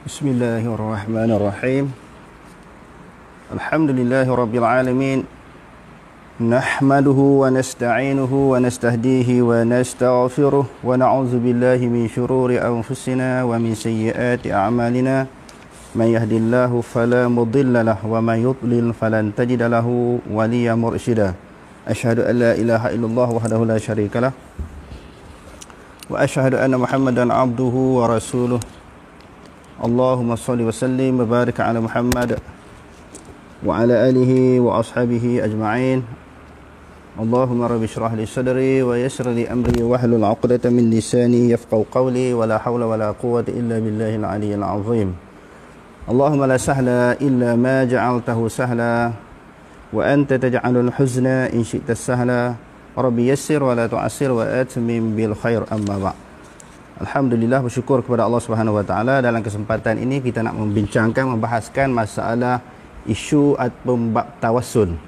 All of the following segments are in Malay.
Bismillahirrahmanirrahim. Alhamdulillahirabbil alamin. Nahmaduhu wa nasta'inuhu wa nastahdihi wa nastaghfiruh wa na'udzu billahi min shururi anfusina wa min sayyiati a'malina. Man yahdihillahu fala mudilla lahu wa man yudlil falan tajida lahu waliyyan mursyida. Asyhadu an la ilaha illallah wahdahu la syarikalah wa asyhadu anna Muhammadan 'abduhu wa rasuluh. Allahumma salli wa sallim wa barik ala Muhammad wa ala alihi wa ashabihi ajma'in. Allahumma rabbi shrah li sadri wa yassir li amri wa hlul 'uqdatam min lisani yafqahu qawli wa la hawla wa la quwwata illa billahil 'aliyyil 'azim. Allahumma la sahla illa ma ja'altahu sahla wa anta taj'alul huzna in syi'ta sahla. Rabbi yassir wa la tu'assir wa atmim bil khair, amma ba'd. Alhamdulillah, bersyukur kepada Allah Subhanahu Wa Taala. Dalam kesempatan ini kita nak membahaskan masalah isu atau bab tawassul.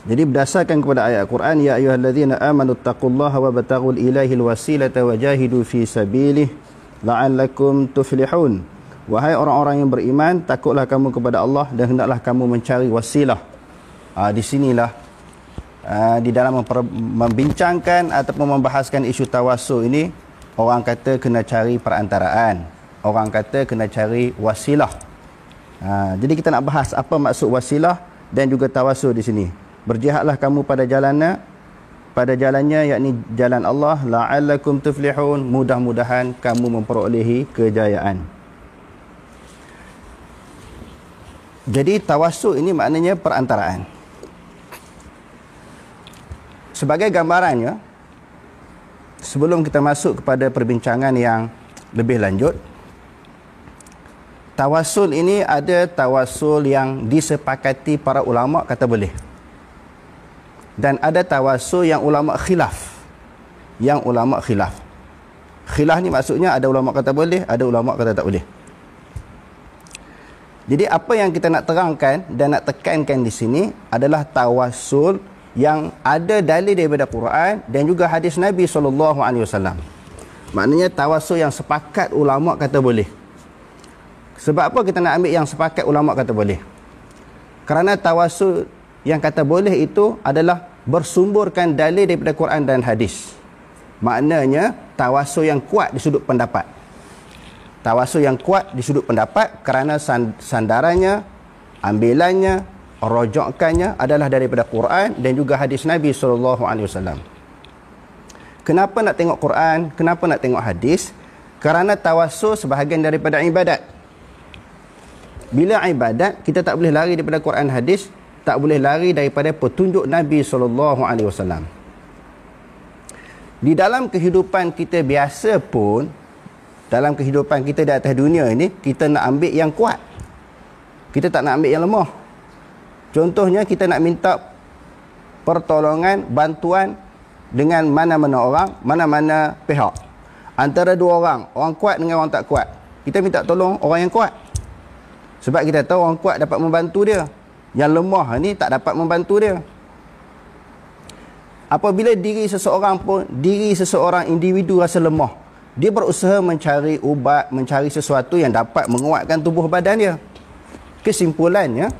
Jadi berdasarkan kepada ayat Quran, ya ayyuhallazina amanu taqullaha wa bataghul ilaihil wasilata wajahidu fi sabilihi la'allakum tuflihun. Wahai orang-orang yang beriman, takutlah kamu kepada Allah dan hendaklah kamu mencari wasilah. Di sinilah di dalam membincangkan ataupun membahaskan isu tawassul ini, orang kata kena cari perantaraan, orang kata kena cari wasilah. Jadi kita nak bahas apa maksud wasilah dan juga tawassul di sini. Berjihadlah kamu pada jalannya, yakni jalan Allah, la'allakum tuflihun, mudah-mudahan kamu memperolehi kejayaan. Jadi tawassul ini maknanya perantaraan. Sebagai gambarannya, sebelum kita masuk kepada perbincangan yang lebih lanjut, tawassul ini ada tawassul yang disepakati para ulama kata boleh, dan ada tawassul yang ulama khilaf. Khilaf ni maksudnya ada ulama kata boleh, ada ulama kata tak boleh. Jadi apa yang kita nak terangkan dan nak tekankan di sini adalah tawassul yang ada dalil daripada Quran dan juga hadis Nabi SAW. Maknanya tawassul yang sepakat ulama kata boleh. Sebab apa kita nak ambil yang sepakat ulama kata boleh? Kerana tawassul yang kata boleh itu adalah bersumberkan dalil daripada Quran dan hadis. Maknanya tawassul yang kuat di sudut pendapat. Tawassul yang kuat di sudut pendapat kerana sandarannya, ambilannya, rojokannya adalah daripada Quran dan juga hadis Nabi SAW. Kenapa nak tengok Quran? Kenapa nak tengok hadis? Kerana tawassul sebahagian daripada ibadat. Bila ibadat, kita tak boleh lari daripada Quran hadis, tak boleh lari daripada petunjuk Nabi SAW. Di dalam kehidupan kita biasa pun, dalam kehidupan kita di atas dunia ini, kita nak ambil yang kuat. Kita tak nak ambil yang lemah. Contohnya kita nak minta pertolongan, bantuan dengan mana-mana orang, mana-mana pihak. Antara dua orang kuat dengan orang tak kuat. Kita minta tolong orang yang kuat. Sebab kita tahu orang kuat dapat membantu dia. Yang lemah ni tak dapat membantu dia. Apabila diri seseorang individu rasa lemah, dia berusaha mencari ubat, mencari sesuatu yang dapat menguatkan tubuh badan dia. Kesimpulannya,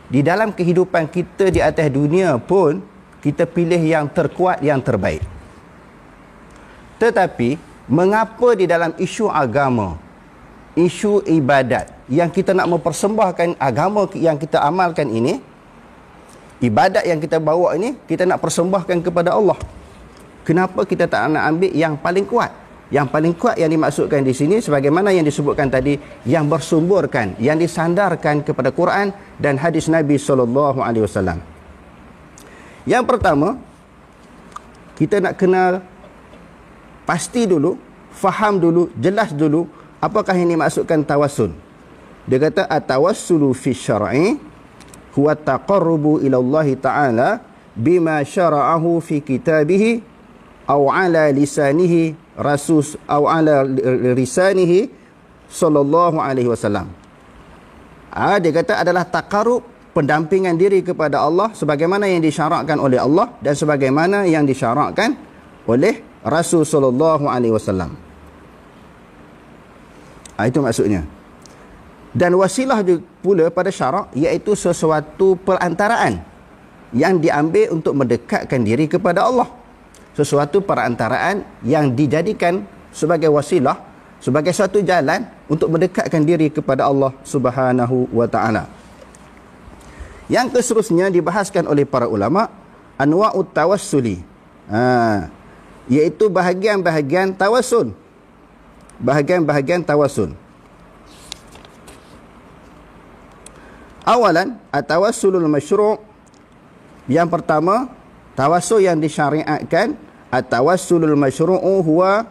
di dalam kehidupan kita di atas dunia pun, kita pilih yang terkuat, yang terbaik. Tetapi, mengapa di dalam isu agama, isu ibadat, yang kita nak mempersembahkan agama yang kita amalkan ini, ibadat yang kita bawa ini, kita nak persembahkan kepada Allah. Kenapa kita tak nak ambil yang paling kuat? Yang paling kuat yang dimaksudkan di sini, sebagaimana yang disebutkan tadi, yang bersumberkan, yang disandarkan kepada Quran dan hadis Nabi SAW. Yang pertama, kita nak kenal pasti dulu, faham dulu, jelas dulu, apakah yang dimaksudkan tawassul. Dia kata, at-tawassulu fi syar'i huwa taqarrubu ila Allah Ta'ala bima syara'ahu fi kitabihi aw ala lisanihi rasul aw ala lisanihi sallallahu alaihi wasallam. Dia kata adalah taqarrub, pendampingan diri kepada Allah sebagaimana yang disyarakkan oleh Allah dan sebagaimana yang disyarakkan oleh Rasul sallallahu alaihi wasallam. Itu maksudnya. Dan wasilah pula pada syarak iaitu sesuatu perantaraan yang diambil untuk mendekatkan diri kepada Allah. Sesuatu perantaraan yang dijadikan sebagai wasilah, sebagai suatu jalan untuk mendekatkan diri kepada Allah Subhanahu wa taala. Yang seterusnya dibahaskan oleh para ulama, anwa'ut tawassuli. Iaitu bahagian-bahagian tawassul. Bahagian-bahagian tawassul. Awalan, at-tawassulul masyru'. Yang pertama, tawassul yang disyariatkan. At-tawassulul masyru'u huwa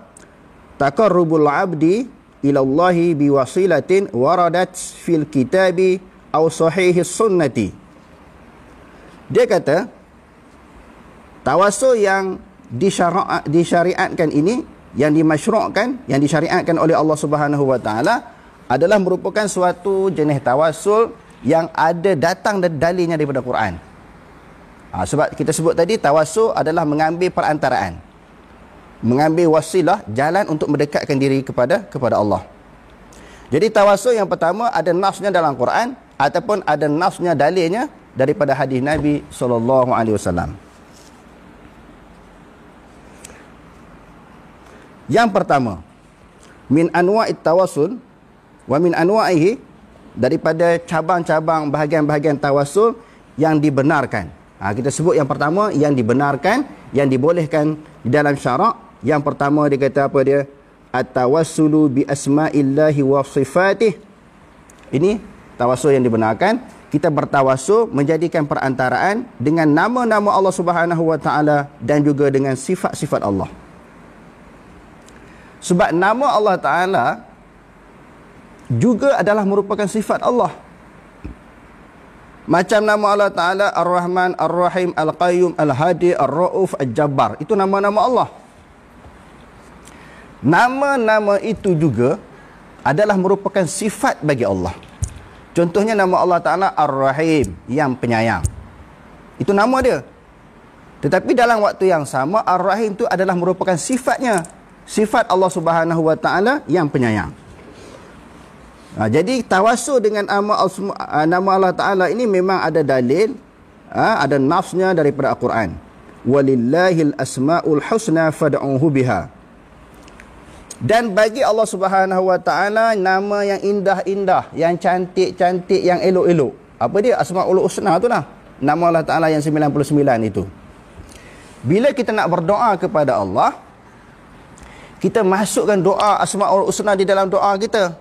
taqarrubul 'abdi ila Allah biwasilatin waradat fil kitabi aw sahihis sunnati. Dia kata, tawassul yang disyariatkan ini, yang dimasyru'kan, yang disyariatkan oleh Allah Subhanahu wa taala adalah merupakan suatu jenis tawassul yang ada datang dalilnya daripada Quran. Sebab kita sebut tadi, tawassul adalah mengambil perantaraan, mengambil wasilah, jalan untuk mendekatkan diri kepada Allah. Jadi tawassul yang pertama ada nasnya dalam Quran ataupun ada nasnya, dalilnya daripada hadis Nabi SAW. Yang pertama, min anwa'it tawassul wa min anwa'ihi, daripada cabang-cabang bahagian-bahagian tawassul yang dibenarkan. Kita sebut yang pertama yang dibenarkan, yang dibolehkan di dalam syarak. Yang pertama dia kata apa dia? At-tawassulu bi asma'illahi wa sifatih. Ini tawassul yang dibenarkan. Kita bertawassul menjadikan perantaraan dengan nama-nama Allah Subhanahu wa taala dan juga dengan sifat-sifat Allah. Sebab nama Allah Ta'ala juga adalah merupakan sifat Allah. Macam nama Allah Ta'ala Ar-Rahman, Ar-Rahim, Al-Qayyum, Al-Hadi, Ar-Ra'uf, Al-Jabbar. Itu nama-nama Allah. Nama-nama itu juga adalah merupakan sifat bagi Allah. Contohnya nama Allah Ta'ala Ar-Rahim, yang penyayang. Itu nama dia. Tetapi dalam waktu yang sama, Ar-Rahim itu adalah merupakan sifatnya. Sifat Allah Subhanahu wa taala yang penyayang. Jadi tawassul dengan nama Allah Ta'ala ini memang ada dalil, ada nafsnya daripada Al-Quran. Walillahil asma'ul husna fad'uhu biha. Dan bagi Allah Subhanahu wa taala nama yang indah-indah, yang cantik-cantik, yang elok-elok. Apa dia? Asma'ul husna tu lah. Nama Allah Ta'ala yang 99 itu. Bila kita nak berdoa kepada Allah, kita masukkan doa Asma'ul Husna di dalam doa kita.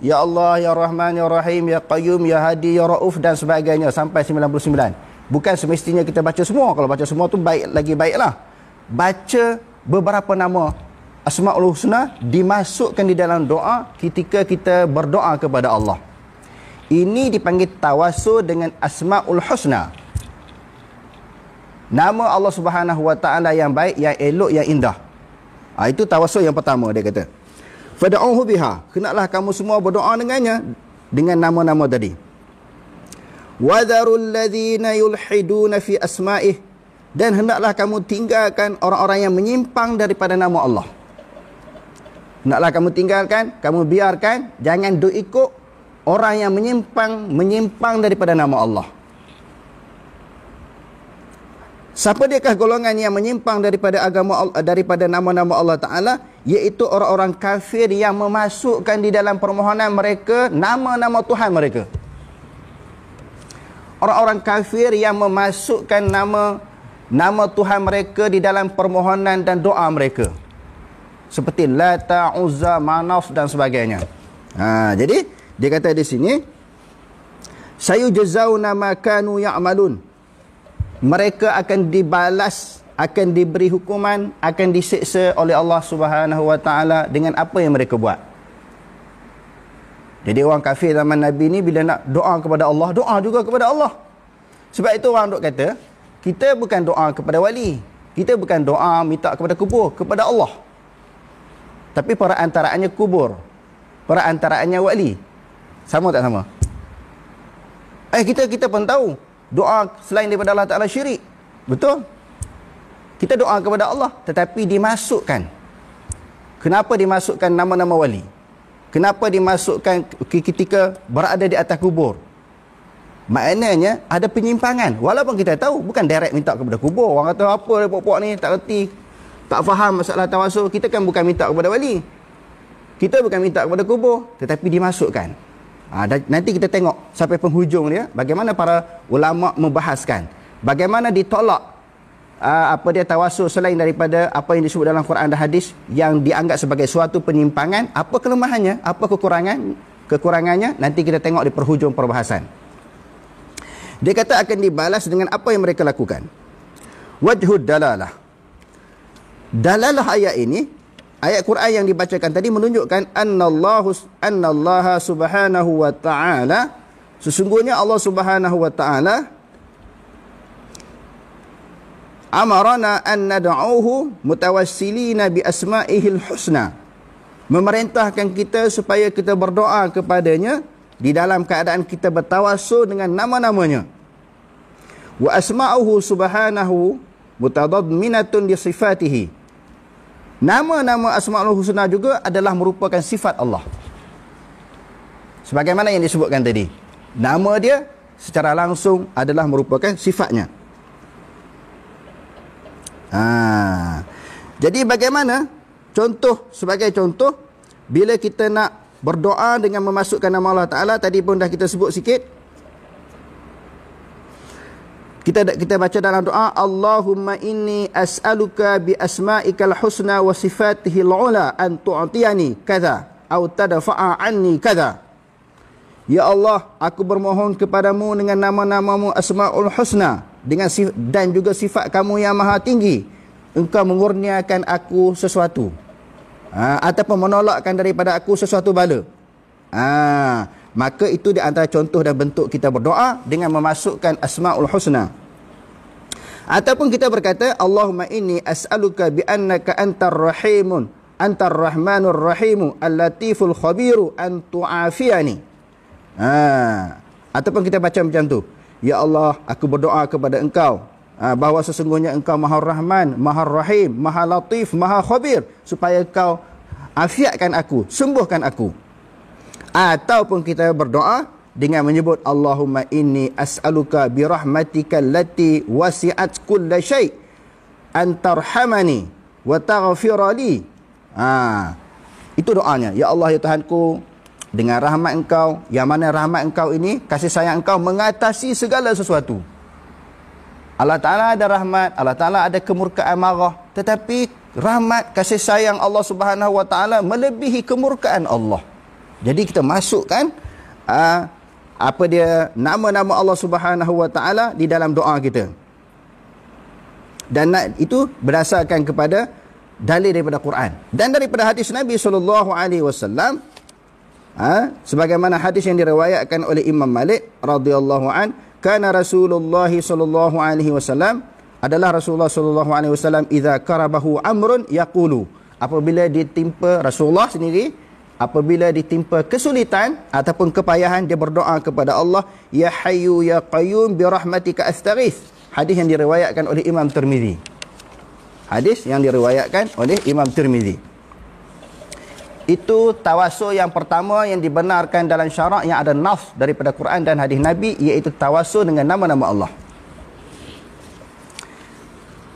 Ya Allah, Ya Rahman, Ya Rahim, Ya Qayyum, Ya Hadi, Ya Ra'uf dan sebagainya sampai 99. Bukan semestinya kita baca semua. Kalau baca semua tu baik lagi baiklah. Baca beberapa nama Asma'ul Husna dimasukkan di dalam doa ketika kita berdoa kepada Allah. Ini dipanggil tawassul dengan Asma'ul Husna. Nama Allah Subhanahu wa taala yang baik, yang elok, yang indah. Itu tawassul yang pertama dia kata. Fad'uhu biha. Hendaklah kamu semua berdoa dengannya, dengan nama-nama tadi. Wa dharul ladzina yulhiduna fi asma'ih. Dan hendaklah kamu tinggalkan orang-orang yang menyimpang daripada nama Allah. Hendaklah kamu tinggalkan, kamu biarkan, jangan ikut orang yang menyimpang daripada nama Allah. Siapa diakah golongan yang menyimpang daripada agama Allah, daripada nama-nama Allah Ta'ala? Iaitu orang-orang kafir yang memasukkan di dalam permohonan mereka nama-nama Tuhan mereka. Orang-orang kafir yang memasukkan nama Tuhan mereka di dalam permohonan dan doa mereka. Seperti Lata, Uzza, Manaf dan sebagainya. Jadi dia kata di sini, sayujzauna ma kanu ya'malun. Mereka akan dibalas, akan diberi hukuman, akan disiksa oleh Allah Subhanahu wa taala dengan apa yang mereka buat. Jadi orang kafir zaman Nabi ni bila nak doa kepada Allah, doa juga kepada Allah. Sebab itu orang duk kata, kita bukan doa kepada wali, kita bukan doa minta kepada kubur, kepada Allah. Tapi perantaraannya kubur, perantaraannya wali. Sama tak sama? Kita pun tahu doa selain daripada Allah Ta'ala syirik. Betul? Kita doa kepada Allah, tetapi dimasukkan. Kenapa dimasukkan nama-nama wali? Kenapa dimasukkan ketika berada di atas kubur? Maknanya ada penyimpangan. Walaupun kita tahu bukan direct minta kepada kubur. Orang kata apa puak-puak ni tak reti, tak faham masalah tawasul. Kita kan bukan minta kepada wali, kita bukan minta kepada kubur, tetapi dimasukkan. Dan nanti kita tengok sampai penghujung dia bagaimana para ulama membahaskan bagaimana ditolak tawasul selain daripada apa yang disebut dalam Quran dan hadis yang dianggap sebagai suatu penyimpangan. Apa kelemahannya, apa kekurangannya, nanti kita tengok di perhujung perbahasan. Dia kata akan dibalas dengan apa yang mereka lakukan. Wajhud dalalah. Dalalah ayat ini, ayat Quran yang dibacakan tadi menunjukkan annallaha subhanahu wa ta'ala, sesungguhnya Allah subhanahu wa ta'ala amarana an nad'uhu mutawassilina bi asma'ihil husna, memerintahkan kita supaya kita berdoa kepadanya di dalam keadaan kita bertawassul dengan nama-namanya. Wa asma'uhu subhanahu mutadadminatun li sifatihi. Nama-nama Asma'ul Husna juga adalah merupakan sifat Allah. Sebagaimana yang disebutkan tadi, nama dia secara langsung adalah merupakan sifatnya. Jadi bagaimana? Sebagai contoh, bila kita nak berdoa dengan memasukkan nama Allah Ta'ala, tadi pun dah kita sebut sikit. Kita baca dalam doa, Allahumma inni as'aluka bi asma'ikal husna wa sifatihil ula an tu'tiyani kadha atau tadfa'a anni kadha. Ya Allah, aku bermohon kepadamu dengan nama-namamu Asma'ul Husna dan juga sifat kamu yang maha tinggi, engkau mengurniakan aku sesuatu, ataupun menolakkan daripada aku sesuatu bala. Maka itu di antara contoh dan bentuk kita berdoa dengan memasukkan Asma'ul Husna. Ataupun kita berkata, Allahumma inni as'aluka bi annaka antar rahmanur rahimu al-latiful khabiru an tu'afiyani. Ataupun kita baca macam tu, ya Allah, aku berdoa kepada engkau bahawa sesungguhnya engkau maha rahman, maha rahim, maha latif, maha khabir, supaya engkau afiatkan aku, sembuhkan aku. Ataupun kita berdoa dengan menyebut Allahumma inni as'aluka bi rahmatika allati wasi'at kulla syai' an tarhamani wa taghfira li. Itu doanya. Ya Allah, ya Tuhanku, dengan rahmat engkau, yang mana rahmat engkau ini, kasih sayang engkau mengatasi segala sesuatu. Allah Ta'ala ada rahmat, Allah Ta'ala ada kemurkaan marah, tetapi rahmat, kasih sayang Allah Subhanahu wa Ta'ala melebihi kemurkaan Allah. Jadi kita masukkan nama-nama Allah Subhanahu wa Ta'ala di dalam doa kita. Dan itu berdasarkan kepada dalil daripada Quran dan daripada hadis Nabi SAW. Sebagaimana hadis yang diriwayatkan oleh Imam Malik radhiyallahu an, kana Rasulullah sallallahu alaihi wasallam, adalah Rasulullah sallallahu alaihi wasallam, idza karabahu amrun yaqulu, apabila ditimpa Rasulullah sendiri, apabila ditimpa kesulitan ataupun kepayahan, dia berdoa kepada Allah, ya hayyu ya qayyum bi rahmatika astaghits. Hadis yang diriwayatkan oleh Imam Tirmizi. Hadis yang diriwayatkan oleh Imam Tirmizi. Itu tawasul yang pertama yang dibenarkan dalam syarak, yang ada nas daripada Quran dan hadis Nabi, iaitu tawasul dengan nama-nama Allah.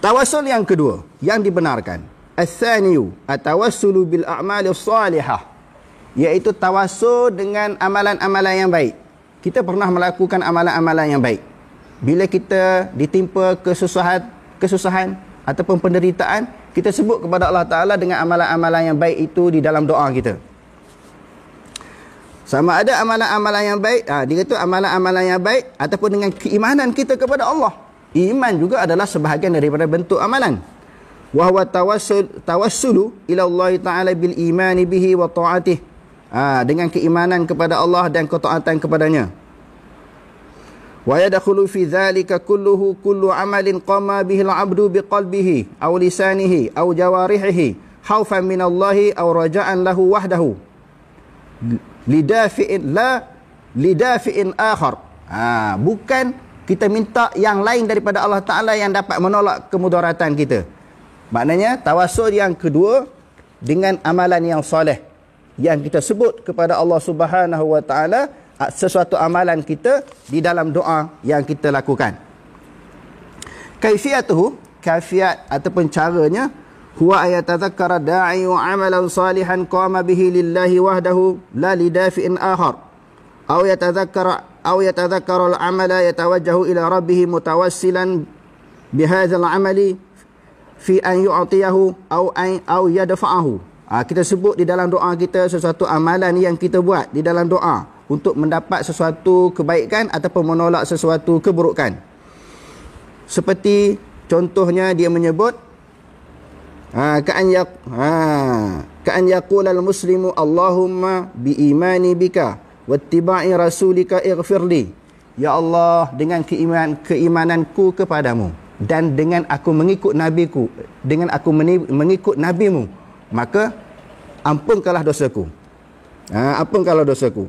Tawasul yang kedua yang dibenarkan, ats-tsaniyu at-tawassulu bil a'malis salihah, iaitu tawasul dengan amalan-amalan yang baik. Kita pernah melakukan amalan-amalan yang baik. Bila kita ditimpa kesusahan ataupun penderitaan, kita sebut kepada Allah Ta'ala dengan amalan-amalan yang baik itu di dalam doa kita. Sama ada amalan-amalan yang baik, dia kata amalan-amalan yang baik, ataupun dengan keimanan kita kepada Allah. Iman juga adalah sebahagian daripada bentuk amalan. Wa huwa tawassulu ila Allah Ta'ala bil imani bihi wa ta'atih, dengan keimanan kepada Allah dan ketaatan kepadanya. Wa yadkhulu fi dhalika kullu amalin qama bihi al-'abdu biqalbihi aw lisanihi aw jawarihihi khaufan min Allah aw raja'an lahu wahdahu lidafi'in akhar. Bukan kita minta yang lain daripada Allah Ta'ala yang dapat menolak kemudaratan kita. Maknanya tawasul yang kedua dengan amalan yang soleh, yang kita sebut kepada Allah Subhanahu wa taala, sesuatu amalan kita di dalam doa yang kita lakukan. Kaifiyatuhu, kafiat ataupun caranya, huwa ayatadhakkara da'i wa amalan salihan qama bihi lillahi wahdahu la lidafi'in akhar, aw yatadhakkara al-amala yatawajjahu ila rabbih mutawassilan bihadzal amali fi an yu'tiyahu aw yadfa'ahu. Kita sebut di dalam doa kita sesuatu amalan yang kita buat di dalam doa untuk mendapat sesuatu kebaikan ataupun menolak sesuatu keburukan. Seperti contohnya dia menyebut ka'an yaqulal muslimu Allahumma bi imani bika wattiba'i rasulika ighfirli. Ya Allah, dengan keimananku kepadamu dan dengan aku mengikut nabiku, dengan aku mengikut nabimu, maka ampunkanlah dosaku. Ampunkanlah dosaku.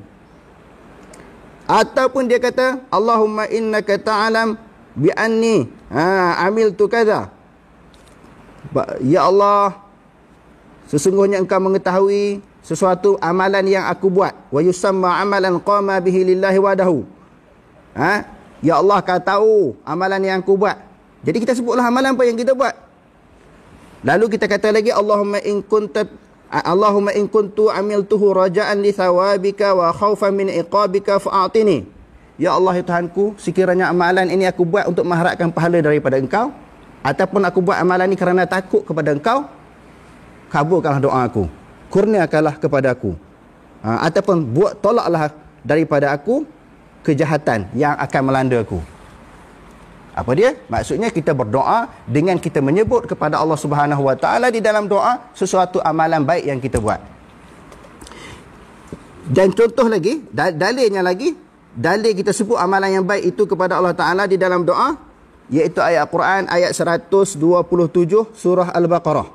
Ataupun dia kata, Allahumma innaka ta'alam bi anni amiltu kadza. Ya Allah, sesungguhnya engkau mengetahui sesuatu amalan yang aku buat. Wa yusamma amalan qama bihi lillahi wahdahu. Ya Allah, kau tahu amalan yang aku buat. Jadi kita sebutlah amalan apa yang kita buat. Lalu kita kata lagi, Allahumma in kuntu amiltuhu raja'an li thawabika wa khawfan min iqabika fa'atini. Ya Allah, ya Tuhanku, sekiranya amalan ini aku buat untuk mengharapkan pahala daripada engkau, ataupun aku buat amalan ini kerana takut kepada engkau, kabulkanlah doa aku, kurniakanlah kepada aku, ataupun tolaklah daripada aku kejahatan yang akan melanda aku. Apa dia? Maksudnya kita berdoa dengan kita menyebut kepada Allah Subhanahu wa taala di dalam doa sesuatu amalan baik yang kita buat. Dan contoh lagi, dalilnya lagi, dalil kita sebut amalan yang baik itu kepada Allah Taala di dalam doa, iaitu ayat Quran ayat 127 surah Al-Baqarah.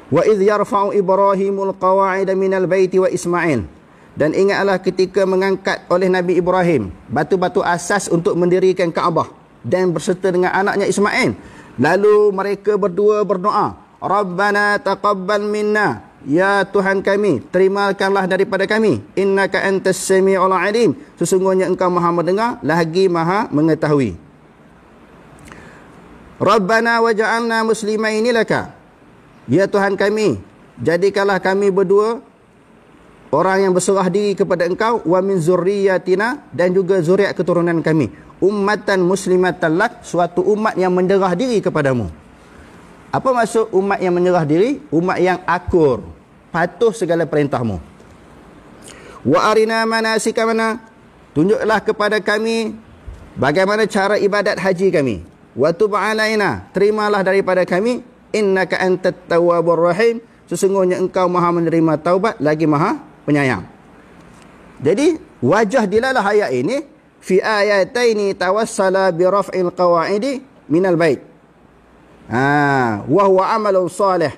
Wa idh yarfa'u Ibrahimul qawa'ida minal baiti wa Ismail. Dan ingatlah ketika mengangkat oleh Nabi Ibrahim batu-batu asas untuk mendirikan Kaabah dan berserta dengan anaknya Ismail. Lalu mereka berdua berdoa, Rabbana taqabbal minna, ya Tuhan kami, terimakanlah daripada kami, innaka antas sami'ul alim, sesungguhnya engkau Maha mendengar lagi Maha mengetahui. Rabbana waj'alna muslimaini laka, ya Tuhan kami, jadikanlah kami berdua orang yang berserah diri kepada engkau, wa min zurriyatina, dan juga zuriat keturunan kami, ummatan muslimatan lak, suatu umat yang menyerah diri kepadamu. Apa maksud umat yang menyerah diri? Umat yang akur, patuh segala perintahmu. Wa arina manasikana, tunjuklah kepada kami bagaimana cara ibadat haji kami. Wa tub alaina, terimalah daripada kami, innaka antat tawwabur rahim, sesungguhnya engkau Maha menerima taubat lagi Maha penyayang. Jadi wajah dilalah ayat ini, fi ayataini tawassala bi raf'il qawa'idi minal bait. Wa huwa amalun salih,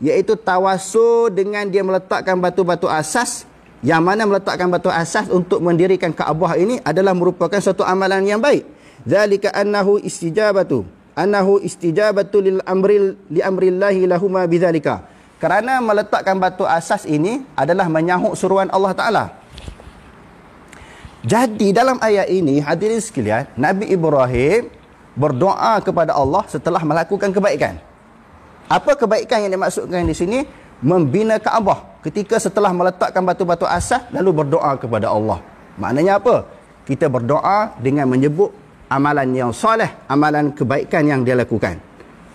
iaitu tawassul dengan dia meletakkan batu-batu asas, yang mana meletakkan batu asas untuk mendirikan Kaabah ini adalah merupakan suatu amalan yang baik. Zalika annahu istijabatu lil amri li amrillahi lahuma bidzalika. Kerana meletakkan batu asas ini adalah menyahut suruhan Allah Ta'ala. Jadi dalam ayat ini, hadirin sekalian, Nabi Ibrahim berdoa kepada Allah setelah melakukan kebaikan. Apa kebaikan yang dimaksudkan di sini? Membina Kaabah. Ketika setelah meletakkan batu-batu asas, lalu berdoa kepada Allah. Maknanya apa? Kita berdoa dengan menyebut amalan yang soleh, amalan kebaikan yang dia lakukan.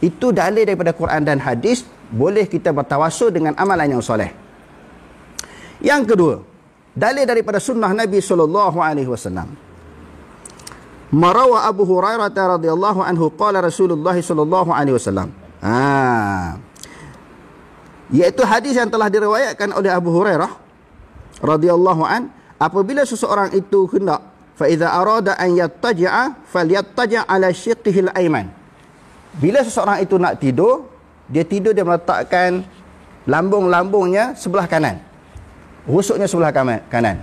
Itu dalil daripada Quran dan hadis, boleh kita bertawassul dengan amalan yang soleh. Yang kedua, dalil daripada sunnah Nabi SAW. Marawa Abu Hurairah radhiyallahu anhu qala Rasulullah SAW. Iaitu hadis yang telah diriwayatkan oleh Abu Hurairah radhiyallahu an, apabila seseorang itu hendak, fa idza arada an yattaji'a falyattaji' ala shiqqihil ayman. Bila seseorang itu nak tidur, dia meletakkan lambung-lambungnya sebelah kanan, rusuknya sebelah kanan.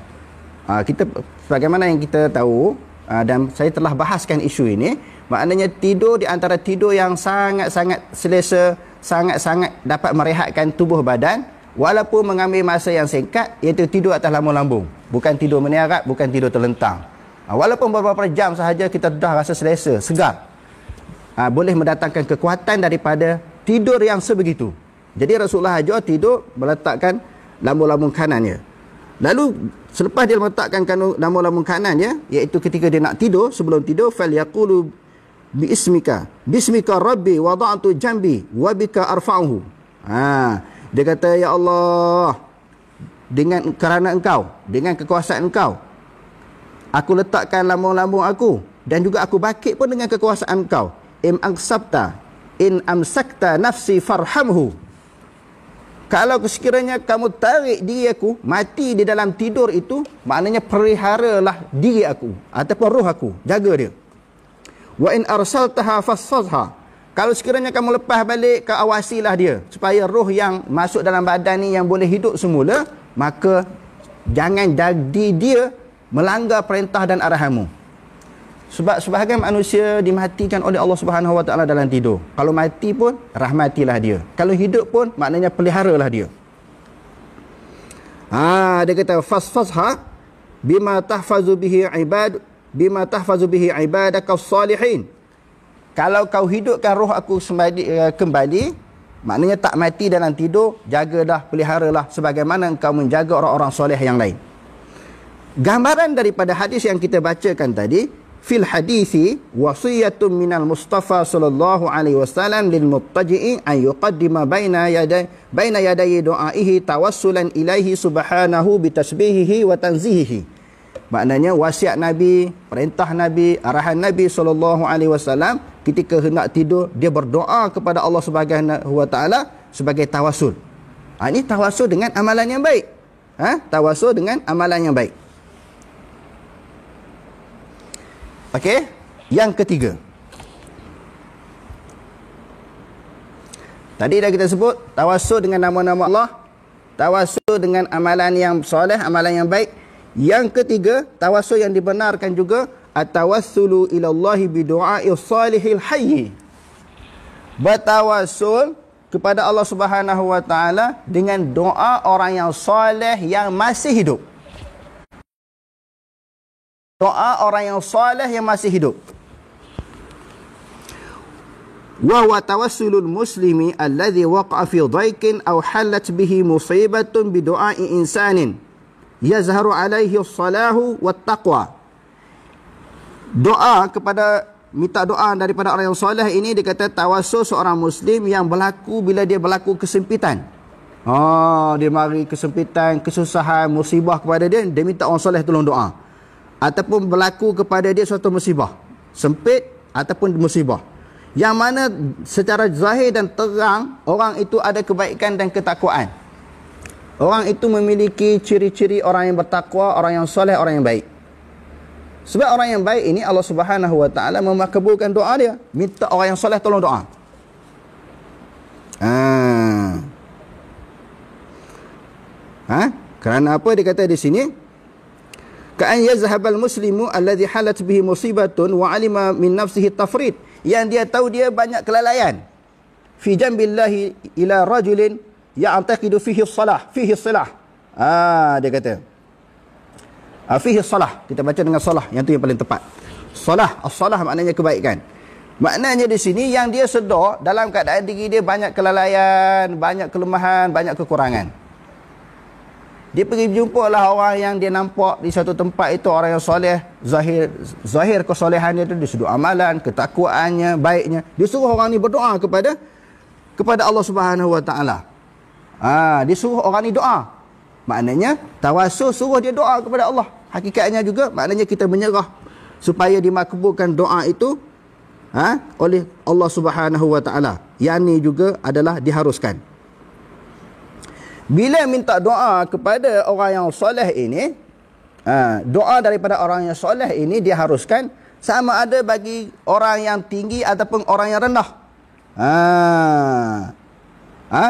Kita bagaimana yang kita tahu, dan saya telah bahaskan isu ini, maknanya tidur di antara tidur yang sangat-sangat selesa, sangat-sangat dapat merehatkan tubuh badan, walaupun mengambil masa yang singkat, iaitu tidur atas lambung-lambung, bukan tidur menerat, bukan tidur terlentang. Walaupun beberapa jam sahaja kita dah rasa selesa, segar, boleh mendatangkan kekuatan daripada tidur yang sebegitu. Jadi Rasulullah ajar tidur meletakkan lambung-lambung kanannya. Lalu selepas dia meletakkan lambung-lambung kanannya, iaitu ketika dia nak tidur, sebelum tidur, falyaqulu bismika rabbi wada'tu jambi wa bika arfa'uhu. Dia kata, ya Allah, kerana engkau, dengan kekuasaan engkau, aku letakkan lambung-lambung aku, dan juga aku bakit pun dengan kekuasaan engkau. In amsakta nafsi farhamhu. Kalau sekiranya kamu tarik diri aku mati di dalam tidur itu, maknanya peliharalah diri aku ataupun roh aku, jaga dia. Wa in arsaltaha fasfazha. Kalau sekiranya kamu lepas balik, kau awasilah dia supaya roh yang masuk dalam badan ni yang boleh hidup semula, maka jangan jadi dia melanggar perintah dan arahanmu. Sebab sebahagian manusia dimatikan oleh Allah Subhanahu Wa Taala dalam tidur. Kalau mati pun rahmatilah dia. Kalau hidup pun maknanya peliharalah dia. Dia kata fasfazha bima tahfazu bihi ibadaka salihin. Kalau kau hidupkan roh aku kembali, maknanya tak mati dalam tidur, jagalah, peliharalah sebagaimana engkau menjaga orang-orang soleh yang lain. Gambaran daripada hadis yang kita bacakan tadi, fil hadithi wasiyatun minal Mustafa sallallahu alaihi wasallam lil muttaji'i an yuqaddima baina yaday du'aihi tawassulan ilaihi subhanahu bitasbihihi wa tanzihihi. Maknanya wasiat Nabi, perintah Nabi, arahan Nabi sallallahu alaihi wasallam ketika hendak tidur, dia berdoa kepada Allah Subhanahu wa taala sebagai tawassul. Ini tawassul dengan amalan yang baik. Tawassul dengan amalan yang baik. Okey, yang ketiga. Tadi dah kita sebut tawassul dengan nama-nama Allah, tawassul dengan amalan yang soleh, amalan yang baik. Yang ketiga, tawassul yang dibenarkan juga, at-tawassulu ilallahi bidu'a'il salihil hayy. Bertawassul kepada Allah Subhanahu Wa Taala dengan doa orang yang soleh yang masih hidup. Doa orang yang soleh yang masih hidup. Wa huwa tawassulul muslimi alladhi waqa'a fi dhaikin aw halat bihi musibatun bi du'a'i insanin yazharu alaihi as-salahu wat taqwa. Doa minta doa daripada orang yang soleh ini dikata tawassul seorang muslim yang berlaku bila dia berlaku kesempitan. Dia mari kesempitan, kesusahan, musibah kepada dia minta orang soleh tolong doa. Ataupun berlaku kepada dia suatu musibah, sempit ataupun musibah, yang mana secara zahir dan terang orang itu ada kebaikan dan ketakwaan. Orang itu memiliki ciri-ciri orang yang bertakwa, orang yang soleh, orang yang baik. Sebab orang yang baik ini Allah Subhanahu Wa Taala memakbulkan doa dia, minta orang yang soleh tolong doa. Kerana apa dia kata di sini? Ka'an yazhabal muslimu alladhi halat bihi musibatun wa alima min nafsihi tafrid. Yang dia tahu dia banyak kelalaian. Fi jambillahi ila rajulin ya'taqidu fihi salah. Dia kata. Fihi salah. Kita baca dengan salah. Yang tu yang paling tepat. Salah. As-salah maknanya kebaikan. Maknanya di sini yang dia sedar dalam keadaan diri dia banyak kelalaian, banyak kelemahan, banyak kekurangan. Dia pergi jumpa lah orang yang dia nampak di satu tempat itu orang yang soleh, zahir kesolehannya itu, dia sudut amalan, ketakwaannya, baiknya. Dia suruh orang ni berdoa kepada Allah Subhanahu Wa Taala. Dia suruh orang ni doa. Maknanya tawassul suruh dia doa kepada Allah. Hakikatnya juga maknanya kita menyerah supaya dimakbulkan doa itu oleh Allah Subhanahu Wa Taala. Yang ni juga adalah diharuskan. Bila minta doa kepada orang yang soleh ini, doa daripada orang yang soleh ini diharuskan sama ada bagi orang yang tinggi ataupun orang yang rendah.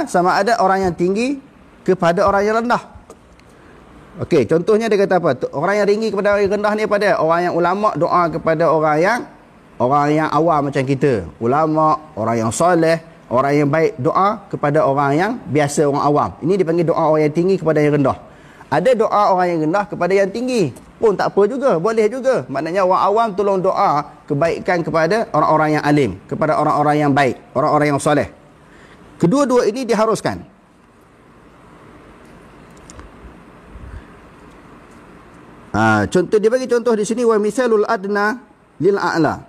Sama ada orang yang tinggi kepada orang yang rendah. Okey, contohnya dia kata apa? Orang yang tinggi kepada orang yang rendah ni pada orang yang ulama doa kepada orang yang awam macam kita. Ulama, orang yang soleh, Orang yang baik doa kepada orang yang biasa, orang awam. Ini dipanggil doa orang yang tinggi kepada yang rendah. Ada doa orang yang rendah kepada yang tinggi pun tak apa juga, boleh juga. Maknanya orang awam tolong doa kebaikan kepada orang-orang yang alim, kepada orang-orang yang baik, orang-orang yang soleh. Kedua-dua ini diharuskan. Contoh, dia bagi contoh di sini, wa misalul adna lil a'la.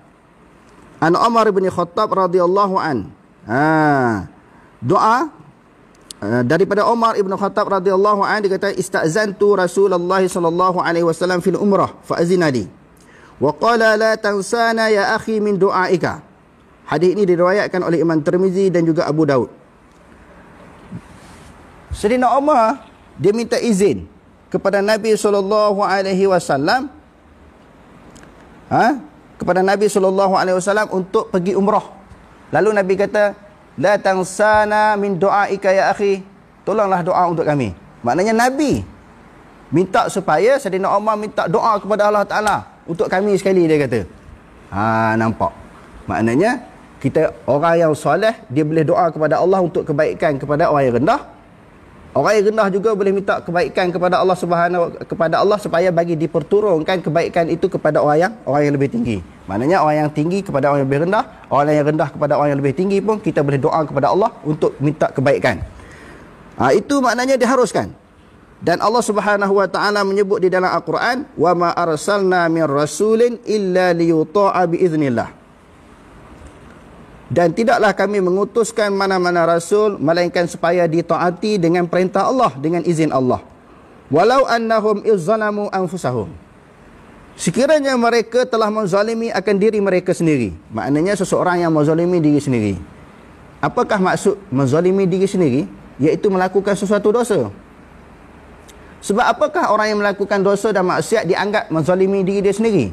An Umar bin Khattab radhiyallahu an. Doa daripada Umar ibn Khattab radhiyallahu an, dia kata, istazantu Rasulullah sallallahu alaihi wasallam fil umrah fa azina li wa qala la tansana ya akhi min du'aika. Hadis ini diriwayatkan oleh Imam Tirmizi dan juga Abu Daud. Sayyidina Umar dia minta izin kepada Nabi sallallahu alaihi wasallam kepada Nabi sallallahu alaihi wasallam untuk pergi umrah. Lalu Nabi kata, la tansana min du'aika ya akhi, tolonglah doa untuk kami. Maknanya Nabi minta supaya Sayyidina Umar minta doa kepada Allah Ta'ala untuk kami sekali, dia kata. Nampak? Maknanya kita, orang yang soleh, dia boleh doa kepada Allah untuk kebaikan kepada orang yang rendah. Orang yang rendah juga boleh minta kebaikan kepada Allah kepada Allah supaya bagi diperturunkan kebaikan itu kepada orang yang lebih tinggi. Maknanya orang yang tinggi kepada orang yang lebih rendah, orang yang rendah kepada orang yang lebih tinggi pun kita boleh doa kepada Allah untuk minta kebaikan. Itu maknanya diharuskan. Dan Allah Subhanahu wa taala menyebut di dalam Al-Quran, wa ma arsalna min rasulin illa liyuta'a bi idznillah. Dan tidaklah kami mengutuskan mana-mana rasul melainkan supaya ditaati dengan perintah Allah, dengan izin Allah. Walau annahum izzalamu anfusahum. Sekiranya mereka telah menzalimi akan diri mereka sendiri. Maknanya seseorang yang menzalimi diri sendiri. Apakah maksud menzalimi diri sendiri? Iaitu melakukan sesuatu dosa. Sebab apakah orang yang melakukan dosa dan maksiat dianggap menzalimi diri dia sendiri?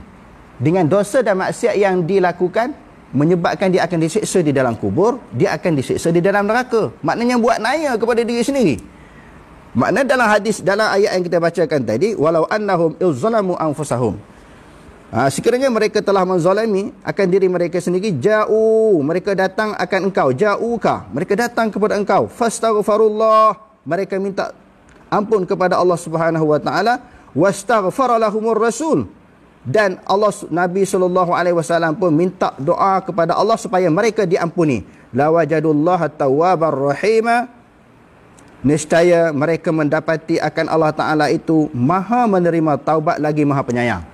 Dengan dosa dan maksiat yang dilakukan menyebabkan dia akan disiksa di dalam kubur, dia akan disiksa di dalam neraka. Maknanya buat naya kepada diri sendiri. Makna dalam hadis, dalam ayat yang kita bacakan tadi, walau annahum izzalamu anfusahum. Sekiranya mereka telah menzalimi akan diri mereka sendiri, ja'u, mereka datang akan engkau, ja'uka, mereka datang kepada engkau, fastaghfarullah, mereka minta ampun kepada Allah Subhanahu wa taala, wastaghfara lahumur rasul, dan Nabi SAW pun minta doa kepada Allah supaya mereka diampuni. La wajadullaha tawwabar rahima, niscaya mereka mendapati akan Allah Ta'ala itu maha menerima taubat lagi maha penyayang.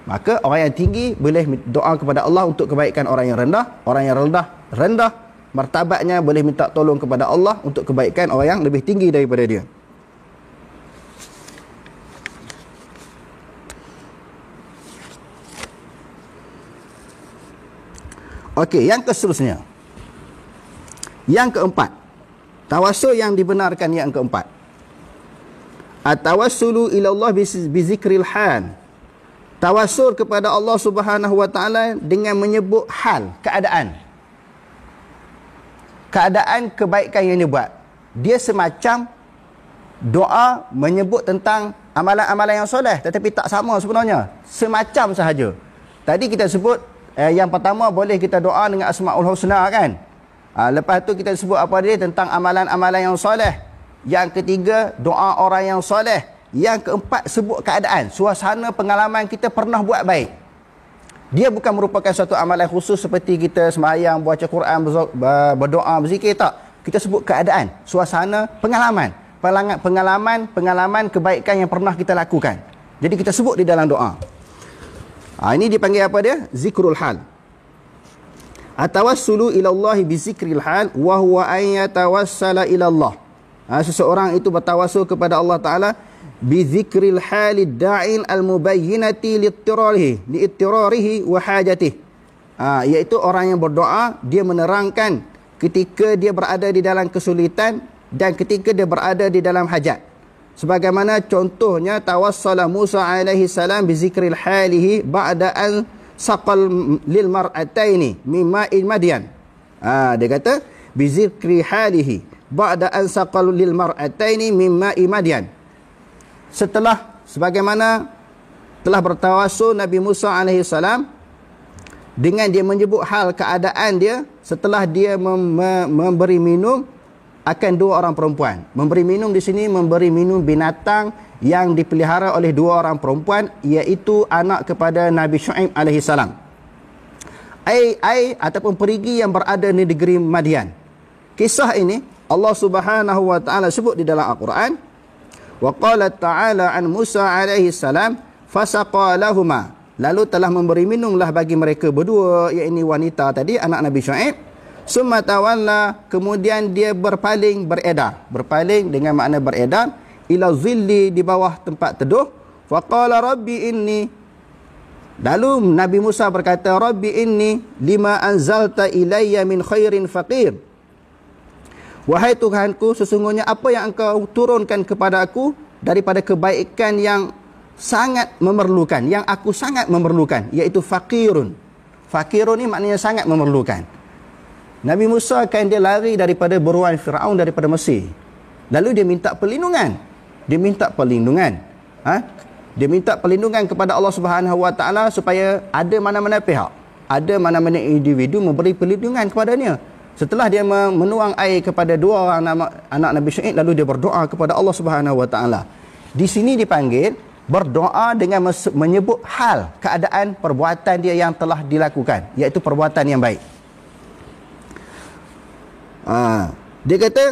Maka orang yang tinggi boleh doa kepada Allah untuk kebaikan orang yang rendah. Orang yang rendah martabatnya boleh minta tolong kepada Allah untuk kebaikan orang yang lebih tinggi daripada dia. Okey, yang seterusnya. Yang keempat, tawassul yang dibenarkan yang keempat. At-tawassulu ila Allah bi zikril hal. Tawassul kepada Allah Subhanahu wa taala dengan menyebut hal, keadaan. Keadaan kebaikan yang dia buat. Dia semacam doa menyebut tentang amalan-amalan yang soleh, tetapi tak sama sebenarnya. Semacam sahaja. Tadi kita sebut yang pertama boleh kita doa dengan Asmaul Husna kan. Lepas tu kita sebut apa dia tentang amalan-amalan yang soleh. Yang ketiga doa orang yang soleh. Yang keempat sebut keadaan, suasana pengalaman kita pernah buat baik. Dia bukan merupakan satu amalan khusus seperti kita sembahyang, baca Quran, berdoa, berzikir, tak. Kita sebut keadaan, suasana, pengalaman kebaikan yang pernah kita lakukan. Jadi kita sebut di dalam doa. Ini dipanggil apa dia? Zikrul hal. Atawassulu ila Allah bi zikril hal wa huwa an yatawassala ila Allah. Seseorang itu bertawassul kepada Allah Taala bi zikril halid da'il al-mubayyinati liittirarihi wa hajatihi. Iaitu orang yang berdoa, dia menerangkan ketika dia berada di dalam kesulitan dan ketika dia berada di dalam hajat. Sebagaimana contohnya tawassala Musa alaihi salam bi zikril halihi ba'da an saqal lil mar'ataini mimma Madyan. Dia kata bi zikri halihi ba'da an saqal lil mar'ataini mimma Madyan. Setelah sebagaimana telah bertawassul Nabi Musa alaihi salam dengan dia menyebut hal keadaan dia setelah dia memberi minum akan dua orang perempuan. Memberi minum di sini memberi minum binatang yang dipelihara oleh dua orang perempuan, iaitu anak kepada Nabi Syuaib alaihi salam. Ai ataupun perigi yang berada di negeri Madian. Kisah ini Allah Subhanahu wa taala sebut di dalam Al-Quran. Wa qala ta'ala an Musa alaihi salam fasaqa lahumā. Lalu telah memberi minumlah bagi mereka berdua, iaitu wanita tadi, anak Nabi Syuaib. Summa tawalla, kemudian dia berpaling, beredar. Berpaling dengan makna beredar ila zilli, di bawah tempat teduh. Faqala rabbi inni, lalu Nabi Musa berkata, rabbi inni lima anzalta ilayya min khairin faqir. Wahai Tuhanku, sesungguhnya apa yang engkau turunkan kepada aku daripada kebaikan yang sangat memerlukan, yang aku sangat memerlukan, iaitu faqirun. Faqirun ni maknanya sangat memerlukan. Nabi Musa kan dia lari daripada buruan Firaun daripada Mesir. Lalu dia minta perlindungan. Dia minta perlindungan. Dia minta perlindungan kepada Allah Subhanahu wa taala supaya ada mana-mana pihak, ada mana-mana individu memberi perlindungan kepadanya. Setelah dia menuang air kepada dua orang anak Nabi Syuaib, lalu dia berdoa kepada Allah Subhanahu wa taala. Di sini dipanggil berdoa dengan menyebut hal, keadaan, perbuatan dia yang telah dilakukan, iaitu perbuatan yang baik. Dia kata,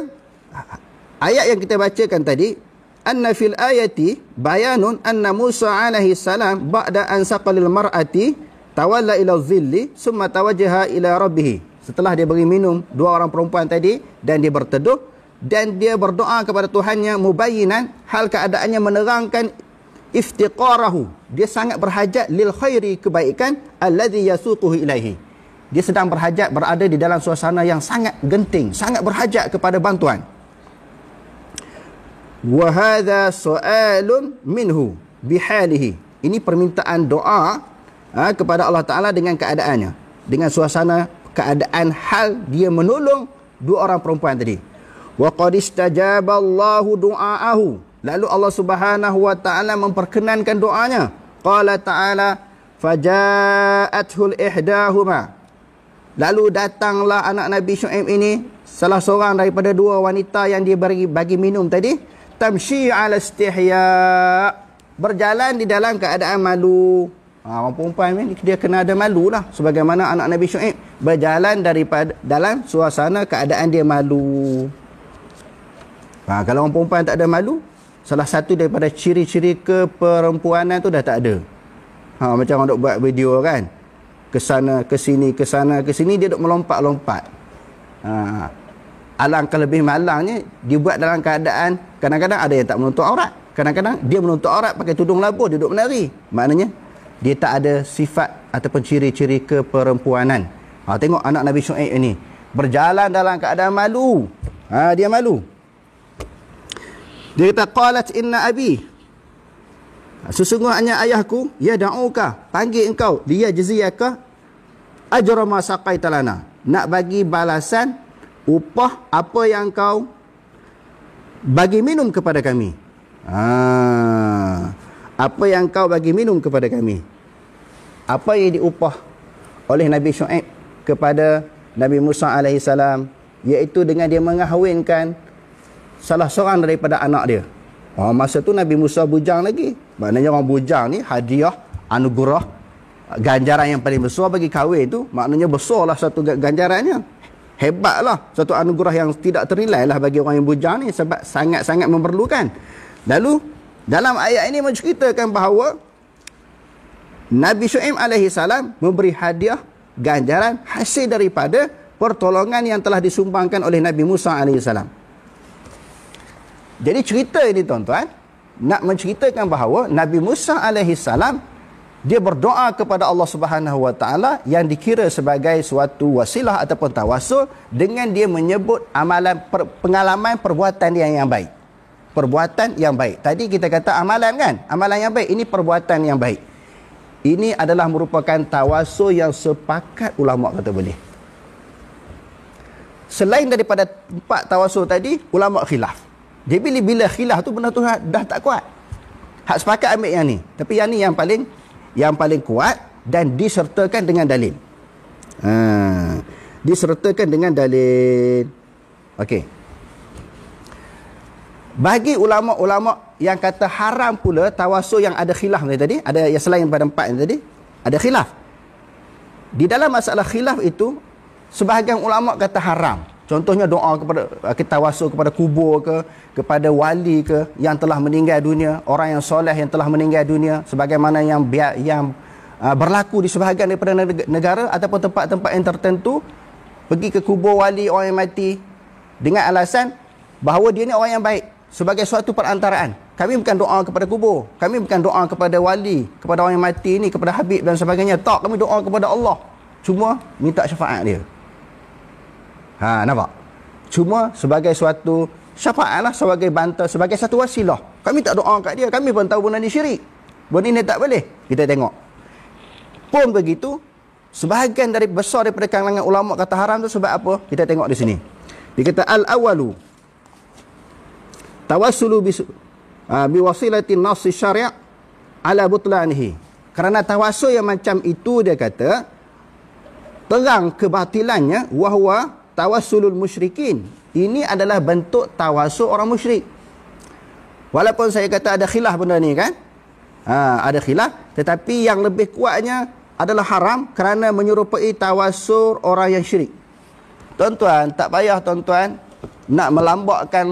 ayat yang kita bacakan tadi, anna fil ayati bayanun anna Musa alaihi salam ba'da an saqalil mar'ati tawalla ila dhilli summa tawajjaha ila rabbih. Setelah dia beri minum dua orang perempuan tadi dan dia berteduh dan dia berdoa kepada Tuhannya, mubayyinan, hal keadaannya menerangkan iftiqarahu, dia sangat berhajat lil khairi, kebaikan, alladhi yasuquhu ilaihi. Dia sedang berhajat, berada di dalam suasana yang sangat genting, sangat berhajat kepada bantuan. Wa hadha su'alun minhu bihalihi. Ini permintaan doa kepada Allah Ta'ala dengan keadaannya, dengan suasana keadaan hal dia menolong dua orang perempuan tadi. Wa qad istajaba Allahu du'aahu. Lalu Allah Subhanahu wa taala memperkenankan doanya. Qala ta'ala faja'athul ihdahuma. Lalu datanglah anak Nabi Syuaib ini, salah seorang daripada dua wanita yang dia bagi minum tadi, tamshi 'ala istihya, berjalan di dalam keadaan malu. Orang perempuan ni dia kena ada malu lah, sebagaimana anak Nabi Syuaib berjalan daripada dalam suasana keadaan dia malu. Kalau orang perempuan tak ada malu, salah satu daripada ciri-ciri keperempuanan tu dah tak ada. Macam orang duk buat video kan, ke sana ke sini, ke sana ke sini, dia duk melompat-lompat. Alangkah lebih malangnya dia buat dalam keadaan, kadang-kadang ada yang tak menutup aurat, kadang-kadang dia menutup aurat pakai tudung labur, dia duk menari. Maknanya dia tak ada sifat ataupun ciri-ciri keperempuanan. Tengok anak Nabi Syuaib ini berjalan dalam keadaan malu. Dia malu. Dia kata, qalat inna abi, sesungguhnya ayahku, yad'uka, panggil engkau, liyajziyaka ajra ma saqaita lana, nak bagi balasan upah apa yang kau bagi minum kepada kami. Apa yang kau bagi minum kepada kami. Apa yang diupah oleh Nabi Syuaib kepada Nabi Musa AS, iaitu dengan dia mengahwinkan salah seorang daripada anak dia. Masa tu Nabi Musa bujang lagi. Maknanya orang bujang ni hadiah, anugerah, ganjaran yang paling besar bagi kahwin tu. Maknanya besarlah satu ganjarannya. Hebatlah, satu anugerah yang tidak ternilai lah bagi orang yang bujang ni, sebab sangat-sangat memerlukan. Lalu dalam ayat ini menceritakan bahawa Nabi Syuaib AS memberi hadiah, ganjaran hasil daripada pertolongan yang telah disumbangkan oleh Nabi Musa AS. Jadi cerita ini tuan-tuan nak menceritakan bahawa Nabi Musa AS dia berdoa kepada Allah Subhanahu wa taala yang dikira sebagai suatu wasilah ataupun tawassul dengan dia menyebut amalan pengalaman perbuatan dia yang baik. Perbuatan yang baik. Tadi kita kata amalan kan? Amalan yang baik. Ini perbuatan yang baik. Ini adalah merupakan tawassul yang sepakat ulama kata boleh. Selain daripada 4 tawassul tadi, ulama khilaf. Jadi bila khilaf tu benda tu dah tak kuat. Hak sepakat ambil yang ni. Tapi yang ni yang paling kuat dan disertakan dengan dalil. disertakan dengan dalil. Okey. Bagi ulama-ulama yang kata haram pula tawasul yang ada khilaf tadi, ada yang selain pada 4 yang tadi, ada khilaf. Di dalam masalah khilaf itu, sebahagian ulama kata haram. Contohnya doa kepada kita tawasul kepada kubur ke, kepada wali ke yang telah meninggal dunia, orang yang soleh yang telah meninggal dunia, sebagaimana yang berlaku di sebahagian daripada negara ataupun tempat-tempat yang tertentu, pergi ke kubur wali orang yang mati dengan alasan bahawa dia ni orang yang baik, sebagai suatu perantaraan. Kami bukan doa kepada kubur, kami bukan doa kepada wali, kepada orang yang mati ni, kepada Habib dan sebagainya. Tak, kami doa kepada Allah, cuma minta syafaat dia. Nampak? Cuma sebagai suatu syafaat lah, sebagai bantal, sebagai satu wasilah. Kami tak doa kat dia, kami pun tahu benda ni syirik, benda ni tak boleh. Kita tengok pun begitu, sebahagian dari besar daripada kalangan ulama kata haram tu sebab apa? Kita tengok di sini. Dia kata al-awalu tawassulu biwasilatin nas syari' ala butlanihi. Kerana tawasul yang macam itu, dia kata terang kebatilannya, wahwa tawassulul musyrikin. Ini adalah bentuk tawasul orang musyrik. Walaupun saya kata ada khilaf benda ni kan, ada khilaf, tetapi yang lebih kuatnya adalah haram kerana menyerupai tawasul orang yang syirik. Tuan-tuan, tak payah tuan-tuan nak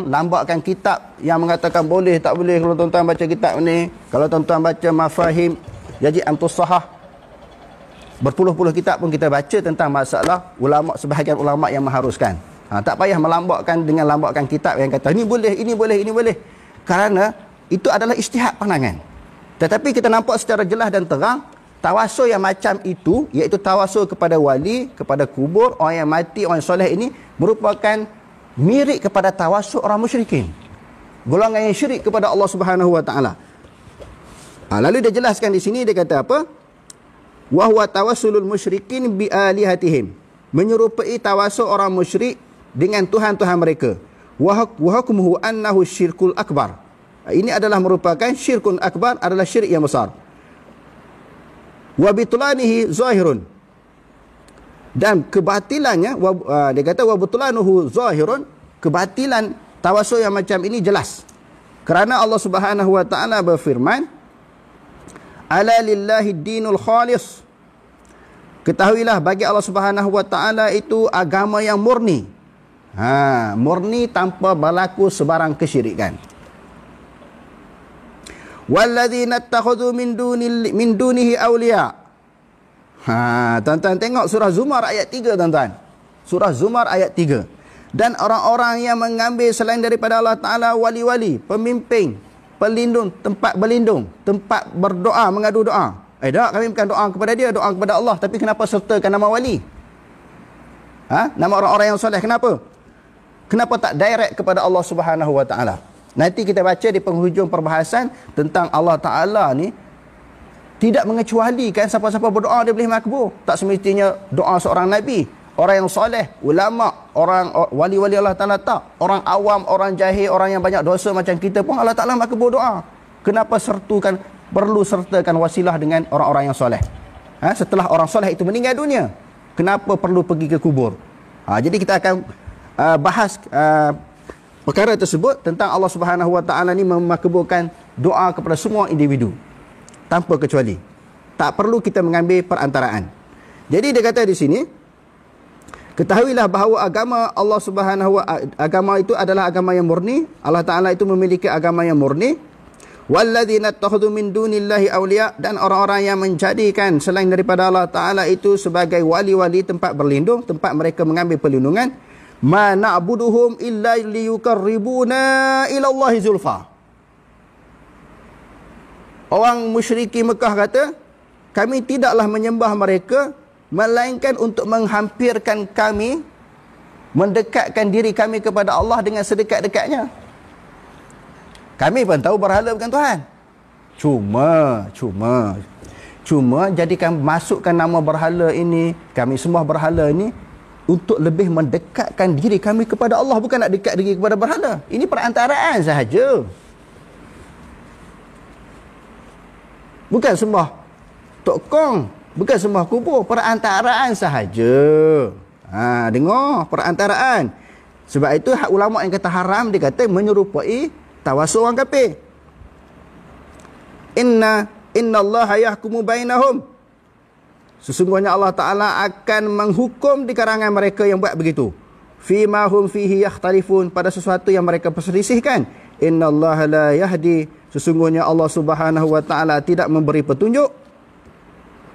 lambatkan kitab yang mengatakan boleh tak boleh. Kalau tuan-tuan baca kitab ni, kalau tuan-tuan baca Mafahim Yajib Antusahah, berpuluh-puluh kitab pun kita baca tentang masalah ulama, sebahagian ulama yang mengharuskan. Tak payah lambatkan kitab yang kata ini boleh, ini boleh, ini boleh, kerana itu adalah ijtihad pandangan. Tetapi kita nampak secara jelas dan terang, tawasul yang macam itu, iaitu tawasul kepada wali, kepada kubur, orang yang mati, orang yang soleh, ini merupakan mirip kepada tawasul orang musyrikin, golongan yang syirik kepada Allah Subhanahu wa taala. Lalu dia jelaskan di sini, dia kata apa? Wa huwa tawassulul musyrikin bi alihatihim, menyerupai tawasul orang musyrik dengan tuhan-tuhan mereka. Wa hukmuhu annahu syirkul akbar. Ini adalah merupakan syirkun akbar, adalah syirik yang besar. Wa bitulanihi zahirun, dan kebatilannya, dia kata wa butlanuhu zahirun, kebatilan tawasul yang macam ini jelas. Kerana Allah Subhanahu wa taala berfirman, ala lillahi dinul khalis. Ketahuilah bagi Allah Subhanahu wa taala itu agama yang murni. Murni tanpa berlaku sebarang kesyirikan. Walladzina ittakhadhu min dunihi awliya. Tuan-tuan tengok surah Zumar ayat 3, tuan-tuan. Surah Zumar ayat 3. Dan orang-orang yang mengambil selain daripada Allah Ta'ala wali-wali, pemimpin, pelindung, tempat berlindung, tempat berdoa, mengadu doa. Tak, kami bukan doa kepada dia, doa kepada Allah. Tapi kenapa sertakan nama wali? Nama orang-orang yang soleh, kenapa? Kenapa tak direct kepada Allah Subhanahu wa Ta'ala? Nanti kita baca di penghujung perbahasan tentang Allah Ta'ala ni tidak mengecualikan siapa-siapa berdoa dia boleh makbul. Tak semestinya doa seorang Nabi, orang yang soleh, ulama, orang wali-wali Allah Ta'ala, tak. Orang awam, orang jahil, orang yang banyak dosa macam kita pun Allah Ta'ala makbul doa. Kenapa perlu sertakan wasilah dengan orang-orang yang soleh? Setelah orang soleh itu meninggal dunia, kenapa perlu pergi ke kubur? Jadi kita akan bahas perkara tersebut tentang Allah Subhanahu wa taala ni memakbulkan doa kepada semua individu tanpa kecuali. Tak perlu kita mengambil perantaraan. Jadi dia kata di sini, ketahuilah bahawa agama Allah Subhanahu wa agama itu adalah agama yang murni. Allah Taala itu memiliki agama yang murni. Walladzina ittakhadhu min dunillahi awliya, dan orang-orang yang menjadikan selain daripada Allah Taala itu sebagai wali-wali, tempat berlindung, tempat mereka mengambil perlindungan. Ma na'buduhum illa liyuqarribuna ila Allahi zulfa. Orang musyriki Mekah kata, kami tidaklah menyembah mereka melainkan untuk menghampirkan kami, mendekatkan diri kami kepada Allah dengan sedekat-dekatnya. Kami pun tahu berhala bukan Tuhan. Cuma jadikan, masukkan nama berhala ini, kami sembah berhala ini untuk lebih mendekatkan diri kami kepada Allah, bukan nak dekat diri kepada berhala. Ini perantaraan sahaja. Bukan sembah tok kong, bukan sembah kubur, perantaraan sahaja. Dengar perantaraan. Sebab itu hak ulama yang kata haram, dia kata menyerupai tawasul orang kafir. Inna Allaha yahkumu bainahum. Sesungguhnya Allah Ta'ala akan menghukum di kalangan mereka yang buat begitu. Fima hum fihi yakhtalifun, pada sesuatu yang mereka perselisihkan. Inna Allaha la yahdi, sesungguhnya Allah Subhanahu wa Ta'ala tidak memberi petunjuk.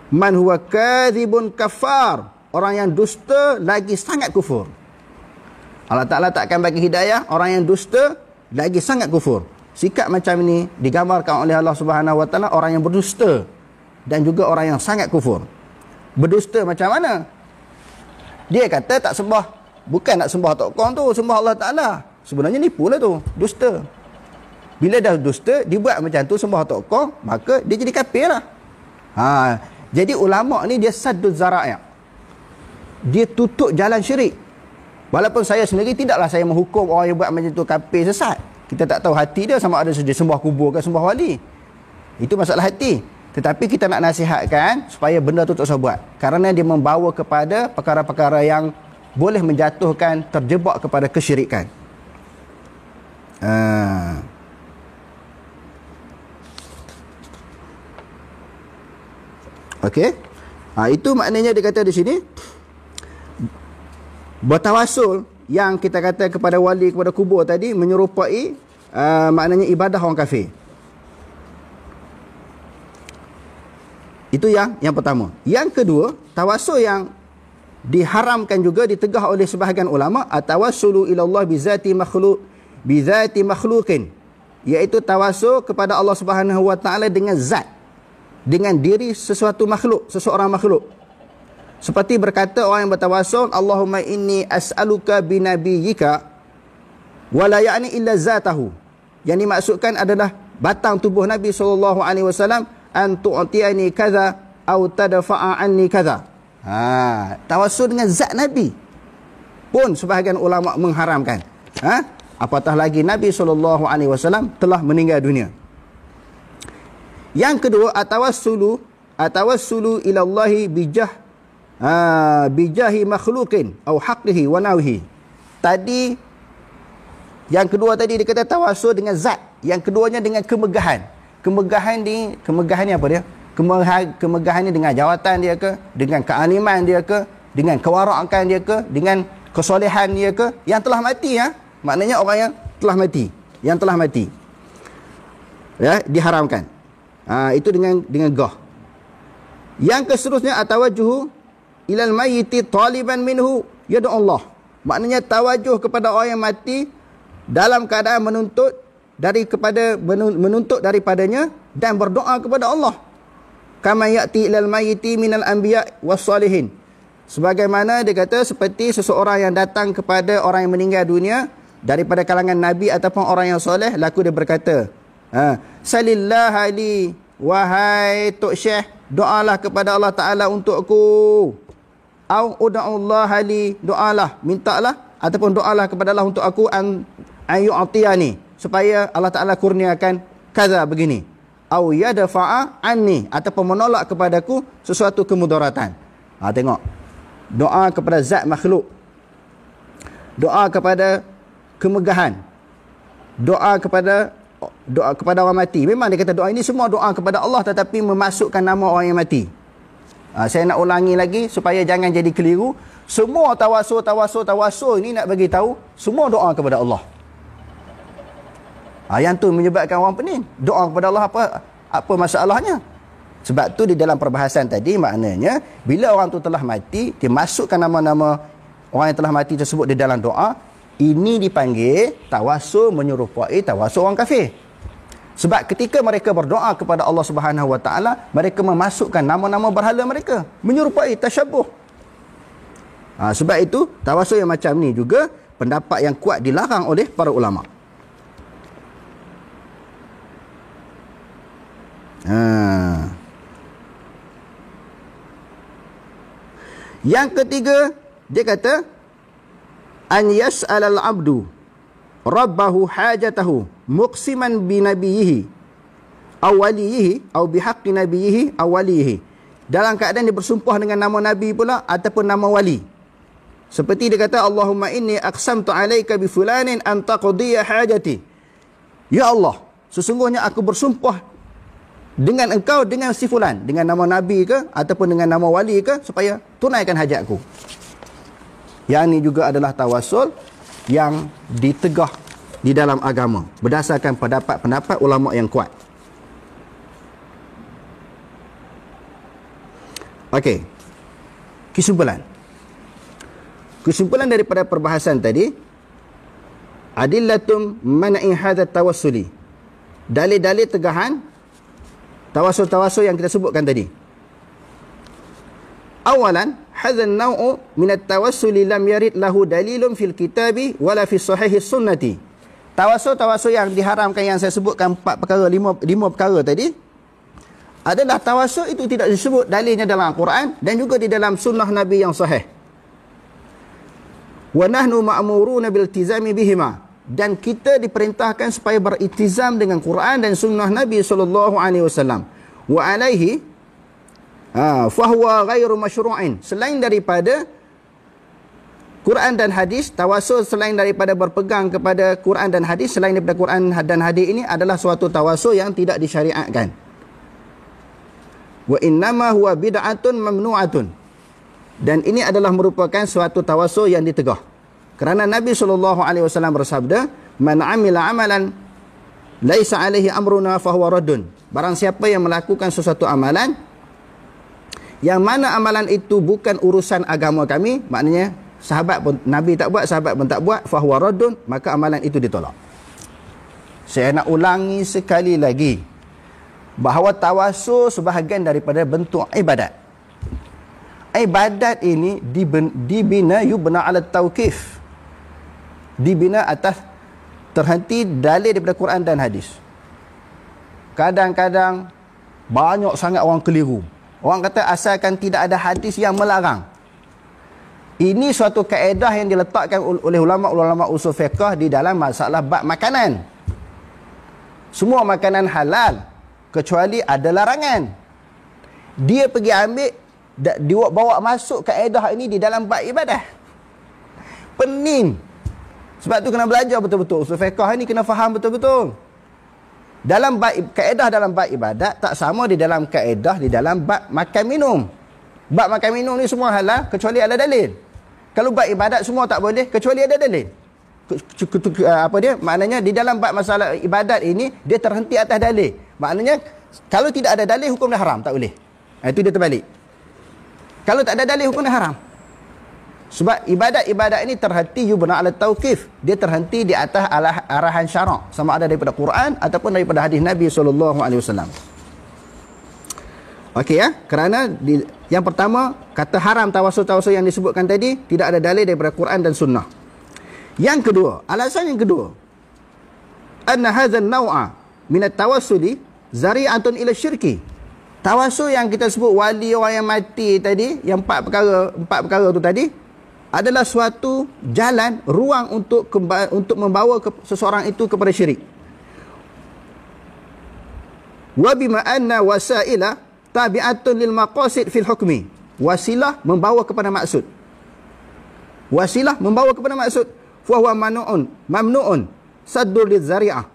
Man huwa kadhibun kafar, orang yang dusta lagi sangat kufur. Allah Ta'ala tak akan bagi hidayah orang yang dusta lagi sangat kufur. Sikap macam ini digambarkan oleh Allah Subhanahu wa Ta'ala orang yang berdusta dan juga orang yang sangat kufur. Berdusta macam mana? Dia kata tak sembah, bukan nak sembah tokoh tu, sembah Allah Ta'ala. Sebenarnya nipu lah tu, dusta. Bila dah dusta, dibuat macam tu, sembah tokoh, maka dia jadi kafir lah. Jadi ulama' ni dia sadduz zara'i'. Dia tutup jalan syirik. Walaupun saya sendiri tidaklah saya menghukum orang yang buat macam tu kafir sesat. Kita tak tahu hati dia sama ada dia sembah kubur ke sembah wali. Itu masalah hati. Tetapi kita nak nasihatkan supaya benda tu tak usah buat. Kerana dia membawa kepada perkara-perkara yang boleh menjatuhkan, terjebak kepada kesyirikan. Okey. Itu maknanya dia kata di sini, bertawasul yang kita kata kepada wali, kepada kubur tadi, menyerupai maknanya ibadah orang kafir. Itu yang pertama. Yang kedua, tawasul yang diharamkan juga, ditegah oleh sebahagian ulama, at-tawassulu ila Allah bizati makhluqin, iaitu tawasul kepada Allah Subhanahu wa Ta'ala dengan zat, dengan diri sesuatu makhluk, seseorang makhluk. Seperti berkata orang yang bertawasul, Allahumma inni as'aluka binabiyyika wa la ya'ni illa zatahu. Yang dimaksudkan adalah batang tubuh Nabi SAW, an tu'tiyani kaza au tadfa'a anni kaza. Tawasul dengan zat Nabi pun sebahagian ulama mengharamkan. Apatah lagi Nabi SAW telah meninggal dunia. Yang kedua, atawassulu ila Allahi bijahi makhluqin au haqqihi wa nawhi. Tadi yang kedua tadi dia kata tawasul dengan zat. Yang keduanya dengan kemegahan. Kemegahan ni apa dia? Kemegahan ni dengan jawatan dia ke, dengan kealiman dia ke, dengan kewarakan dia ke, dengan kesolehan dia ke, yang telah mati maknanya orang yang telah mati, ya, diharamkan. Itu dengan gah. Yang keseterusnya, atawajjuhu ilal mayyiti taliban minhu yad'u Allah. Maknanya tawajuh kepada orang yang mati dalam keadaan menuntut daripadanya dan berdoa kepada Allah. Kama ya'ti ilal mayyiti minal anbiya was salihin. Sebagaimana dia kata seperti seseorang yang datang kepada orang yang meninggal dunia daripada kalangan nabi ataupun orang yang soleh, laku dia berkata, salillah li, wahai Tok Syekh, doalah kepada Allah Ta'ala untukku. Au ud'allah li, doalah, mintalah ataupun doalah kepada Allah untuk aku, an yu'tiyani, supaya Allah Ta'ala kurniakan kaza begini. Au yadfa'a anni, ataupun menolak kepadaku sesuatu kemudaratan. Tengok. Doa kepada zat makhluk. Doa kepada kemegahan. Doa kepada orang mati. Memang dia kata doa ini semua doa kepada Allah, tetapi memasukkan nama orang yang mati. Saya nak ulangi lagi supaya jangan jadi keliru. Semua tawasul ni nak bagi tahu semua doa kepada Allah. Yang tu menyebabkan orang pening. Doa kepada Allah apa masalahnya? Sebab tu di dalam perbahasan tadi, maknanya bila orang tu telah mati, dia masukkan nama-nama orang yang telah mati tersebut di dalam doa. Ini dipanggil tawasul menyerupai tawasul orang kafir. Sebab ketika mereka berdoa kepada Allah Subhanahu wa Ta'ala, mereka memasukkan nama-nama berhala mereka, menyerupai tasyabbuh. Sebab itu tawasul yang macam ni juga pendapat yang kuat dilarang oleh para ulama. Yang ketiga, dia kata an yas'alal abdu rabbahu hajatahu muqsiman bi nabiyhi aw walihi aw bihaqqi nabiyhi aw walihi. Dalam keadaan dia bersumpah dengan nama nabi pula ataupun nama wali. Seperti dia kata, Allahumma inni aqsamtu alaika bi fulanin an taqdiya hajati. Ya Allah, sesungguhnya aku bersumpah dengan engkau, dengan si fulan, dengan nama Nabi ke ataupun dengan nama wali ke, supaya tunaikan hajatku. Yang ini juga adalah tawassul yang ditegah di dalam agama berdasarkan pendapat-pendapat ulama yang kuat. Okey. Kesimpulan daripada perbahasan tadi, adillatum man'i hadha tawassuli. Dalil-dalil tegahan tawassul-tawassul yang kita sebutkan tadi. Awalan, hadha an-naw'u min at-tawassuli lam yarid lahu dalilun fil kitabi wala fi sahih sunnati. Tawassul-tawassul yang diharamkan yang saya sebutkan 4 perkara, 5 perkara tadi, adalah tawassul itu tidak disebut dalilnya dalam Al-Quran dan juga di dalam sunnah Nabi yang sahih. Wa nahnu ma'muruna bil tizami bihima, dan kita diperintahkan supaya beriltizam dengan Quran dan sunnah Nabi sallallahu alaihi wasallam. Wa alaihi fa huwa ghairu masyru'in. Selain daripada Quran dan hadis, tawassul selain daripada berpegang kepada Quran dan hadis, selain daripada Quran dan hadis ini adalah suatu tawassul yang tidak disyariatkan. Wa innama huwa bid'atun mamnu'atun. Dan ini adalah merupakan suatu tawassul yang ditegah. Kerana Nabi SAW bersabda, Man amila amalan laisa alaihi amruna fahuwa raddun. Barang siapa yang melakukan sesuatu amalan yang mana amalan itu bukan urusan agama kami, maknanya sahabat pun, Nabi tak buat, sahabat pun tak buat, fahuwa raddun, maka amalan itu ditolak. Saya nak ulangi sekali lagi, bahawa tawassul sebahagian daripada bentuk ibadat. Ibadat ini dibina yubna ala tauqif, dibina atas terhenti dalil daripada Quran dan hadis. Kadang-kadang banyak sangat orang keliru. Orang kata asalkan tidak ada hadis yang melarang. Ini suatu kaedah yang diletakkan oleh ulama-ulama usul fiqh di dalam masalah bab makanan. Semua makanan halal kecuali ada larangan. Dia pergi ambil, dia bawa masuk kaedah ini di dalam bab ibadah. Pening. Sebab tu kena belajar betul-betul. Usul fiqh ini kena faham betul-betul. Dalam bab kaedah dalam bab ibadat tak sama di dalam kaedah di dalam bab makan minum. Bab makan minum ni semua halal kecuali ada dalil. Kalau bab ibadat semua tak boleh kecuali ada dalil. Apa dia? Maknanya di dalam bab masalah ibadat ini dia terhenti atas dalil. Maknanya kalau tidak ada dalil hukum dah haram, tak boleh. Itu dia terbalik. Kalau tak ada dalil hukum dah haram. Sebab ibadat-ibadat ini terhenti yubna ala tauqif. Dia terhenti di atas arahan syarak, sama ada daripada Quran ataupun daripada hadis Nabi SAW. Okey ya, kerana yang pertama kata haram tawassul-tawassul yang disebutkan tadi tidak ada dalil daripada Quran dan sunnah. Yang kedua, alasan yang kedua, anna hadzal naw'a min at-tawassuli zari'atun ila syirki. Tawassul yang kita sebut wali orang yang mati tadi, yang empat perkara tu tadi, adalah suatu jalan, ruang untuk membawa seseorang itu kepada syirik. Wa bima anna wasaila tabi'atun lil maqasid fil hukmi. Wasilah membawa kepada maksud. Wasilah membawa kepada maksud. Fa huwa mamnu'un saddur lizari'ah.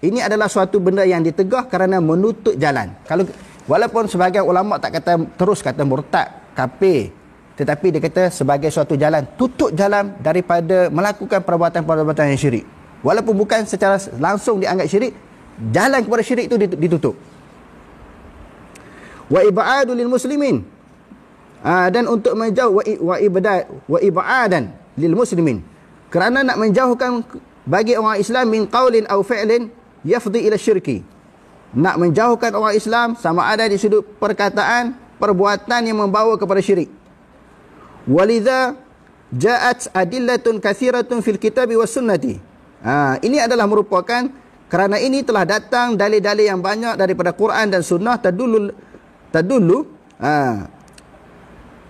Ini adalah suatu benda yang ditegah kerana menutup jalan. Kalau walaupun sebahagian ulama tak kata murtad, kafir, tetapi dia kata sebagai suatu jalan, tutup jalan daripada melakukan perbuatan-perbuatan yang syirik. Walaupun bukan secara langsung dianggap syirik, jalan kepada syirik itu ditutup. Wa ib'adu lil muslimin. Dan untuk menjauh wa ib'adan lil muslimin. Kerana nak menjauhkan bagi orang Islam min qaulin aw fi'lin yafdi ila syirki. Nak menjauhkan orang Islam sama ada di sudut perkataan, perbuatan yang membawa kepada syirik. Walidha ja'at adillatun kathiratun fil kitabi was sunnati. Ini adalah merupakan, kerana ini telah datang dalil-dalil yang banyak daripada Quran dan sunnah tadullu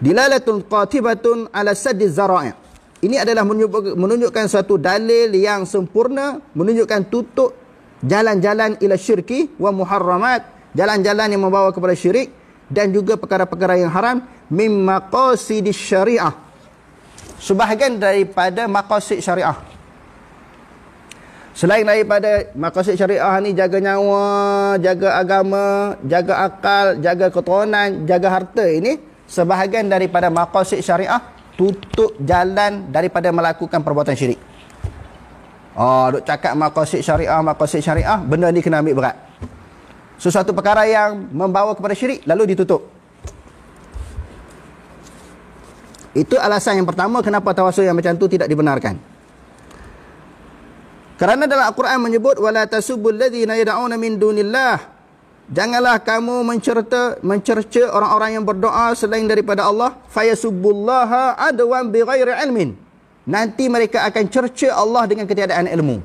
dilalatun qatibatun ala saddi zara'i'. Ini adalah menunjukkan suatu dalil yang sempurna, menunjukkan tutup jalan-jalan ila syirki wa muharramat, jalan-jalan yang membawa kepada syirik dan juga perkara-perkara yang haram, mim maqasidis syariah, sebahagian daripada maqasid syariah. Selain daripada maqasid syariah ni, jaga nyawa, jaga agama, jaga akal, jaga keturunan, jaga harta, ini sebahagian daripada maqasid syariah tutup jalan daripada melakukan perbuatan syirik. Duk cakap maqasid syariah, benda ni kena ambil berat. Sesuatu perkara yang membawa kepada syirik lalu ditutup. Itu alasan yang pertama kenapa tawassul yang macam tu tidak dibenarkan. Kerana dalam Al-Quran menyebut wala tasubbul ladzina yad'una min dunillah. Janganlah kamu mencerca orang-orang yang berdoa selain daripada Allah, fayasubbullaha adwan bighairi ilmin. Nanti mereka akan cerca Allah dengan ketiadaan ilmu.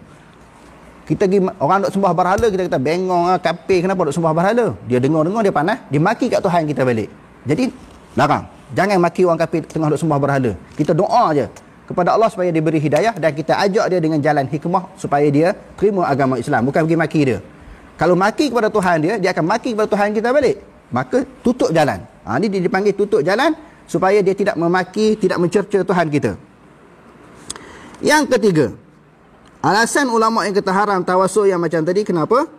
Kita pergi orang duk sembah berhala, kita kata bengong kafir, kenapa duk sembah berhala? Dia dengar-dengar, dia panas, dia maki kat Tuhan kita balik. Jadi larang. Jangan maki orang kafir tengah duk sembah berhala. Kita doa je kepada Allah supaya dia beri hidayah, dan kita ajak dia dengan jalan hikmah supaya dia terima agama Islam, bukan pergi maki dia. Kalau maki kepada Tuhan dia akan maki kepada Tuhan kita balik. Maka tutup jalan. Ini dipanggil tutup jalan supaya dia tidak memaki, tidak mencerca Tuhan kita. Yang ketiga, alasan ulama yang kata haram tawassul yang macam tadi, kenapa?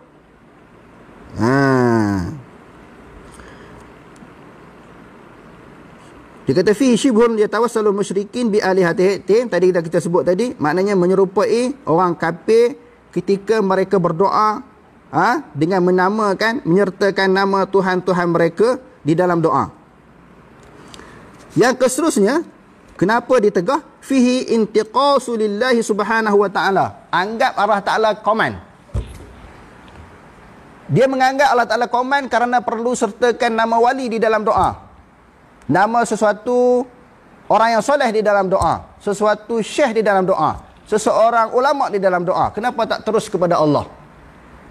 Dia kata fi syibhun yatawassalul musyrikin bi alihatihim. Tadi kita sebut tadi, maknanya menyerupai orang kafir ketika mereka berdoa dengan menamakan, menyertakan nama Tuhan-Tuhan mereka di dalam doa. Yang keseterusnya, kenapa ditegah fihi intiqasu lillahi subhanahu wa ta'ala. Anggap Allah Ta'ala komen. Dia menganggap Allah Ta'ala komen kerana perlu sertakan nama wali di dalam doa. Nama sesuatu orang yang soleh di dalam doa, sesuatu syekh di dalam doa, seseorang ulama di dalam doa. Kenapa tak terus kepada Allah?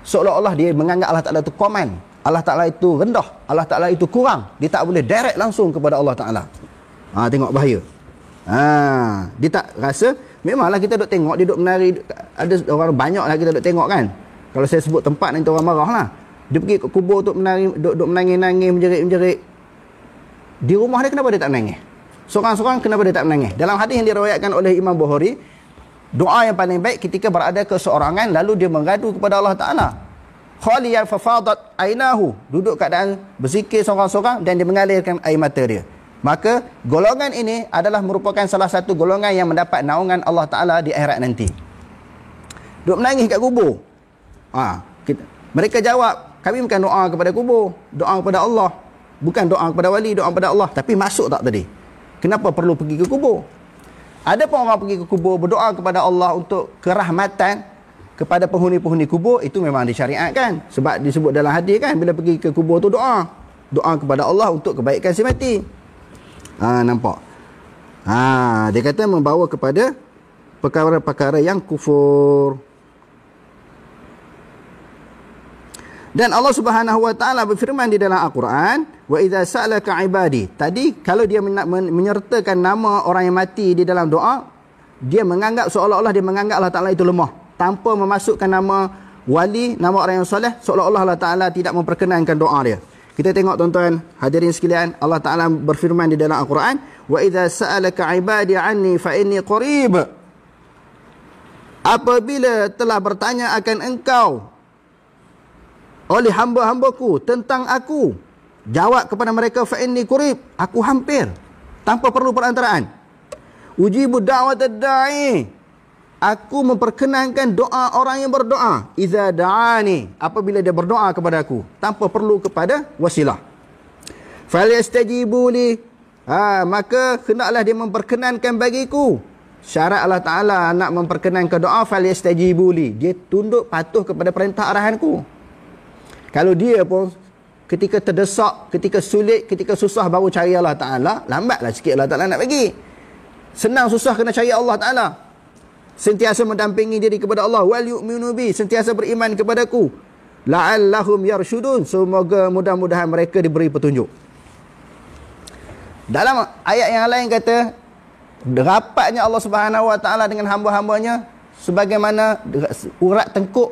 Seolah-olah dia menganggap Allah Ta'ala itu komen, Allah Ta'ala itu rendah, Allah Ta'ala itu kurang. Dia tak boleh direct langsung kepada Allah Ta'ala. Tengok bahaya. Dia tak rasa. Memanglah kita duk tengok dia duk menari. Ada orang banyak lah kita duk tengok kan. Kalau saya sebut tempat nanti orang marah lah. Dia pergi ke kubur duk menari, duk menangis-nangis, menjerit-menjerit. Di rumah dia kenapa dia tak menangis? Seorang-seorang kenapa dia tak menangis? Dalam hadis yang diriwayatkan oleh Imam Bukhari, doa yang paling baik ketika berada keseorangan lalu dia mengadu kepada Allah Ta'ala. Khaliyan fafadat ainahu, duduk keadaan berzikir seorang-seorang dan dia mengalirkan air mata dia. Maka golongan ini adalah merupakan salah satu golongan yang mendapat naungan Allah Ta'ala di akhirat nanti. Duduk menangis kat kubur. Mereka jawab, kami bukan doa kepada kubur, doa kepada Allah. Bukan doa kepada wali, doa kepada Allah. Tapi masuk tak tadi? Kenapa perlu pergi ke kubur? Ada pun orang pergi ke kubur berdoa kepada Allah untuk kerahmatan kepada penghuni-penghuni kubur, itu memang disyariatkan. Sebab disebut dalam hadis kan, bila pergi ke kubur tu doa. Doa kepada Allah untuk kebaikan si mati. Nampak? Dia kata membawa kepada perkara-perkara yang kufur. Dan Allah Subhanahu wa taala berfirman di dalam Al-Quran, wa idza sa'alaka ibadi. Tadi kalau dia menyertakan nama orang yang mati di dalam doa, dia menganggap seolah-olah dia menganggap Allah Taala itu lemah, tanpa memasukkan nama wali, nama orang yang soleh, seolah-olah Allah Taala tidak memperkenankan doa dia. Kita tengok tuan-tuan hadirin sekalian, Allah Taala berfirman di dalam Al-Quran, wa idza sa'alaka ibadi anni fa inni qarib. Apabila telah bertanya akan engkau oleh hamba-hambaku tentang aku, jawab kepada mereka fa inni qarib, aku hampir, tanpa perlu perantaraan. Ujibu da'watad da'i, aku memperkenankan doa orang yang berdoa. Iza da'ani, apabila dia berdoa kepada aku, tanpa perlu kepada wasilah. Falyastajibu li, maka hendaklah dia memperkenankan bagiku. Syarat Allah Ta'ala nak memperkenankan doa, falyastajibu li, dia tunduk patuh kepada perintah arahanku. Kalau dia pun ketika terdesak, ketika sulit, ketika susah baru cari Allah Ta'ala, lambatlah sikit Allah Ta'ala nak bagi. Senang susah kena cari Allah Ta'ala. Sentiasa mendampingi diri kepada Allah. Wal yu'minu bi, sentiasa beriman kepadaku. La'allahum yarshudun, semoga mudah-mudahan mereka diberi petunjuk. Dalam ayat yang lain kata, rapatnya Allah Subhanahu wa taala dengan hamba-hambanya sebagaimana urat tengkuk,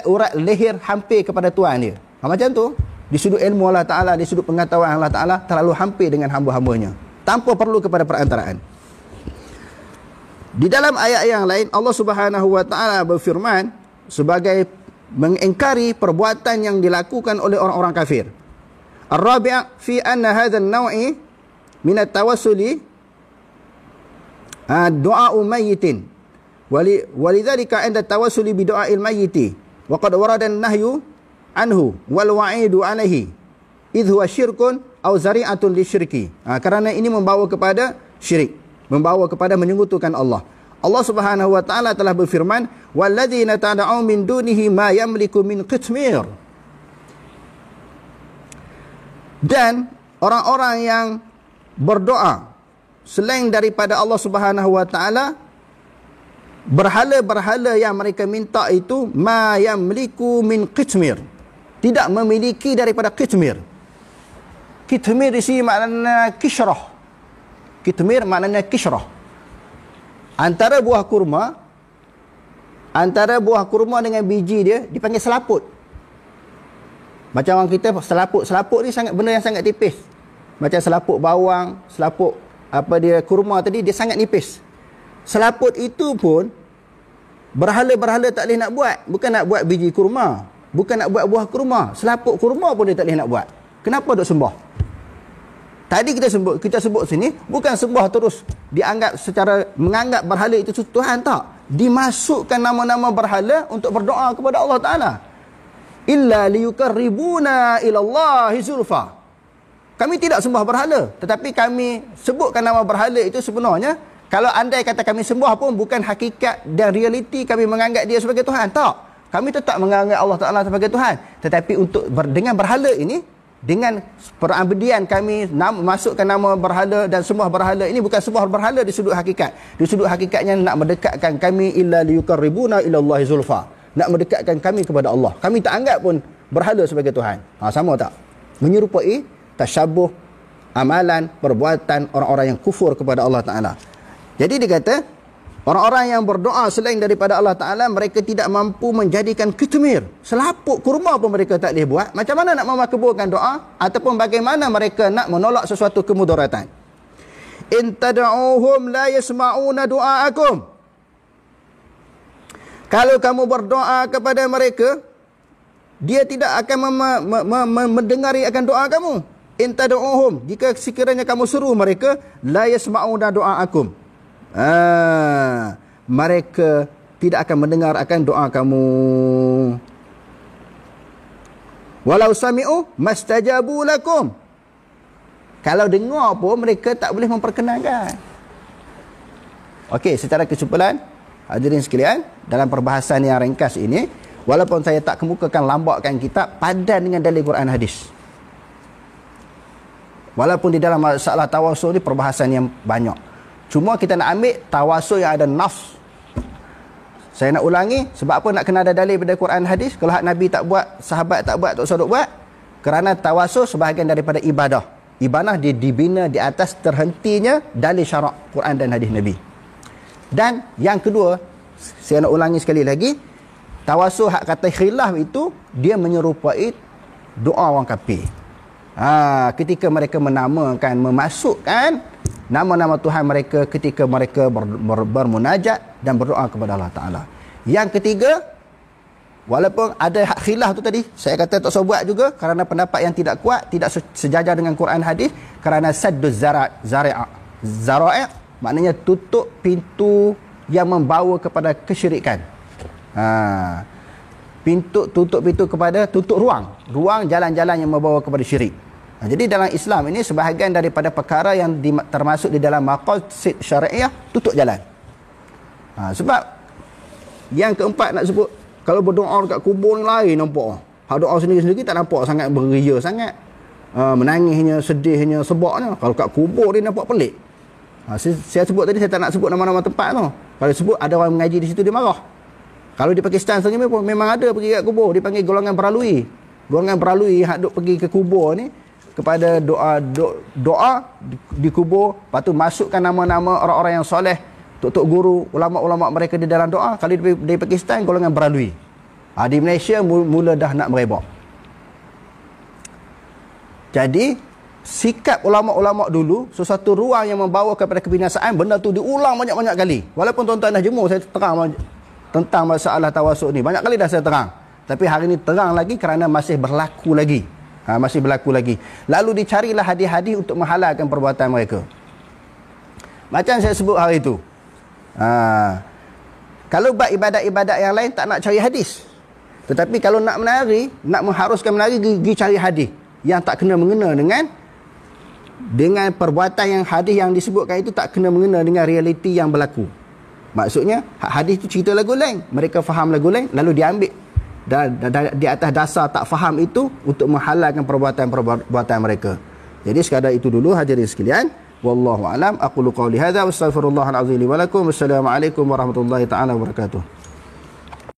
urat leher hampir kepada tuan dia. Macam tu, di sudut ilmu Allah Ta'ala, di sudut pengetahuan Allah Ta'ala, terlalu hampir dengan hamba-hambanya, tanpa perlu kepada perantaraan. Di dalam ayat yang lain Allah Subhanahu wa taala berfirman sebagai mengingkari perbuatan yang dilakukan oleh orang-orang kafir. Ar-rabi' fi anna hadha an-naw'i min at-tawassuli du'a'u mayyitin walidhalika 'inda at-tawassuli bi du'a'il mayyiti wa qad warada an-nahyu anhu wal wa'idu 'alaihi idh huwa syirkun aw zari'atun lisyirki. Kerana ini membawa kepada syirik, membawa kepada menyekutukan Allah. Allah Subhanahu wa taala telah berfirman, "Walladzina tad'u min dunihi ma yamliku min qitmir." Dan orang-orang yang berdoa selain daripada Allah Subhanahu wa taala, berhala-berhala yang mereka minta itu ma yamliku min qitmir, tidak memiliki daripada qitmir. Qitmir di sini maknanya kishrah. Qitmir maknanya kishrah. Antara buah kurma dengan biji dia dipanggil selaput. Macam orang kita selaput ni sangat benda yang sangat tipis. Macam selaput bawang, selaput kurma tadi dia sangat nipis. Selaput itu pun berhala-berhala tak boleh nak buat. Bukan nak buat biji kurma, bukan nak buat buah kurma, selaput kurma pun dia tak boleh nak buat. Kenapa duk sembah? Tadi kita sebut sini bukan sembah terus dianggap secara menganggap berhala itu Tuhan, tak. Dimasukkan nama-nama berhala untuk berdoa kepada Allah Taala. Illa liyuqarribuna ila Allahi zulfa. Kami tidak sembah berhala, tetapi kami sebutkan nama berhala itu sebenarnya kalau andai kata kami sembah pun bukan hakikat dan realiti kami menganggap dia sebagai Tuhan, tak. Kami tetap menganggap Allah Taala sebagai Tuhan, tetapi dengan berhala ini, dengan perabdian kami masukkan nama berhala dan sembah berhala ini bukan sembah berhala di sudut hakikat. Di sudut hakikatnya nak mendekatkan kami illa liyuqarribuna ila Allahi zulfa. Nak mendekatkan kami kepada Allah. Kami tak anggap pun berhala sebagai Tuhan. Sama tak? Menyerupai tasyabuh amalan, perbuatan orang-orang yang kufur kepada Allah Ta'ala. Jadi dia kata, orang-orang yang berdoa selain daripada Allah Ta'ala, mereka tidak mampu menjadikan kitmir. Selaput kurma pun mereka tak boleh buat. Macam mana nak memakbulkan doa? Ataupun bagaimana mereka nak menolak sesuatu kemudaratan? In tad'uhum la yasma'una du'aakum. Kalau kamu berdoa kepada mereka, dia tidak akan mendengari akan doa kamu. In tad'uhum, jika sekiranya kamu suruh mereka, la yasma'una du'aakum. Mereka tidak akan mendengar akan doa kamu. Walau sami'u mastajabu lakum. Kalau dengar pun mereka tak boleh memperkenankan. Okey, secara kesimpulan, hadirin sekalian, dalam perbahasan yang ringkas ini, walaupun saya tak kemukakan lambakan kitab, padan dengan dalil Quran hadis. Walaupun di dalam masalah tawasul ni perbahasan yang banyak. Cuma kita nak ambil tawasul yang ada nafs. Saya nak ulangi, sebab apa nak kena ada dalil pada Quran hadis? Kalau Nabi tak buat, sahabat tak buat, tak usah duk buat. Kerana tawasul sebahagian daripada ibadah. Ibadah dia dibina di atas terhentinya dalil syarak Quran dan hadis Nabi. Dan yang kedua, saya nak ulangi sekali lagi, tawasul hak kata khilaf itu dia menyerupai doa orang kafir. Ketika mereka menamakan, memasukkan nama-nama Tuhan mereka ketika mereka bermunajat dan berdoa kepada Allah Ta'ala. Yang ketiga, walaupun ada hak khilaf tu tadi, saya kata tak usah buat juga kerana pendapat yang tidak kuat, tidak sejajar dengan Quran hadis, kerana sadduz zara'i' maknanya tutup pintu yang membawa kepada kesyirikan. Tutup pintu kepada, tutup ruang jalan-jalan yang membawa kepada syirik. Jadi dalam Islam ini sebahagian daripada perkara yang termasuk di dalam maqasid syariah, tutup jalan. Sebab yang keempat nak sebut, kalau berdoa dekat kubur ni lain nampak. Hak doa sendiri-sendiri tak nampak sangat beria sangat. Menangisnya, sedihnya, sebabnya. Kalau kat kubur ni nampak pelik. Saya sebut tadi, saya tak nak sebut nama-nama tempat tu. Kalau sebut ada orang mengaji di situ, dia marah. Kalau di Pakistan sendiri memang ada pergi kat kubur, dipanggil golongan beralui. Golongan beralui hak duk pergi ke kubur ni kepada doa di kubur, lepas tu masukkan nama-nama orang-orang yang soleh, tok-tok guru, ulama-ulama mereka di dalam doa. Kalau di Pakistan, golongan beralui. Di Malaysia mula dah nak merebak. Jadi sikap ulama-ulama dulu, sesuatu ruang yang membawa kepada kebinasaan, benda tu diulang banyak-banyak kali. Walaupun tuan-tuan dah jemur saya terang tentang masalah tawasuk ni, banyak kali dah saya terang, tapi hari ni terang lagi kerana masih berlaku lagi. Masih berlaku lagi. Lalu dicarilah hadis-hadis untuk menghalalkan perbuatan mereka. Macam saya sebut hari itu, kalau buat ibadat-ibadat yang lain tak nak cari hadis, tetapi kalau nak menari, nak mengharuskan menari, pergi cari hadis yang tak kena mengena dengan perbuatan yang hadis yang disebutkan itu tak kena mengena dengan realiti yang berlaku. Maksudnya hadis itu cerita lagu lain, mereka faham lagu lain, lalu diambil dan di atas dasar tak faham itu untuk menghalalkan perbuatan mereka. Jadi sekadar itu dulu hadirin sekalian. Wallahu alam. Aqulu qawli hadza wa astaghfirullahal azim li wa lakum. Wassalamualaikum warahmatullahi taala wabarakatuh.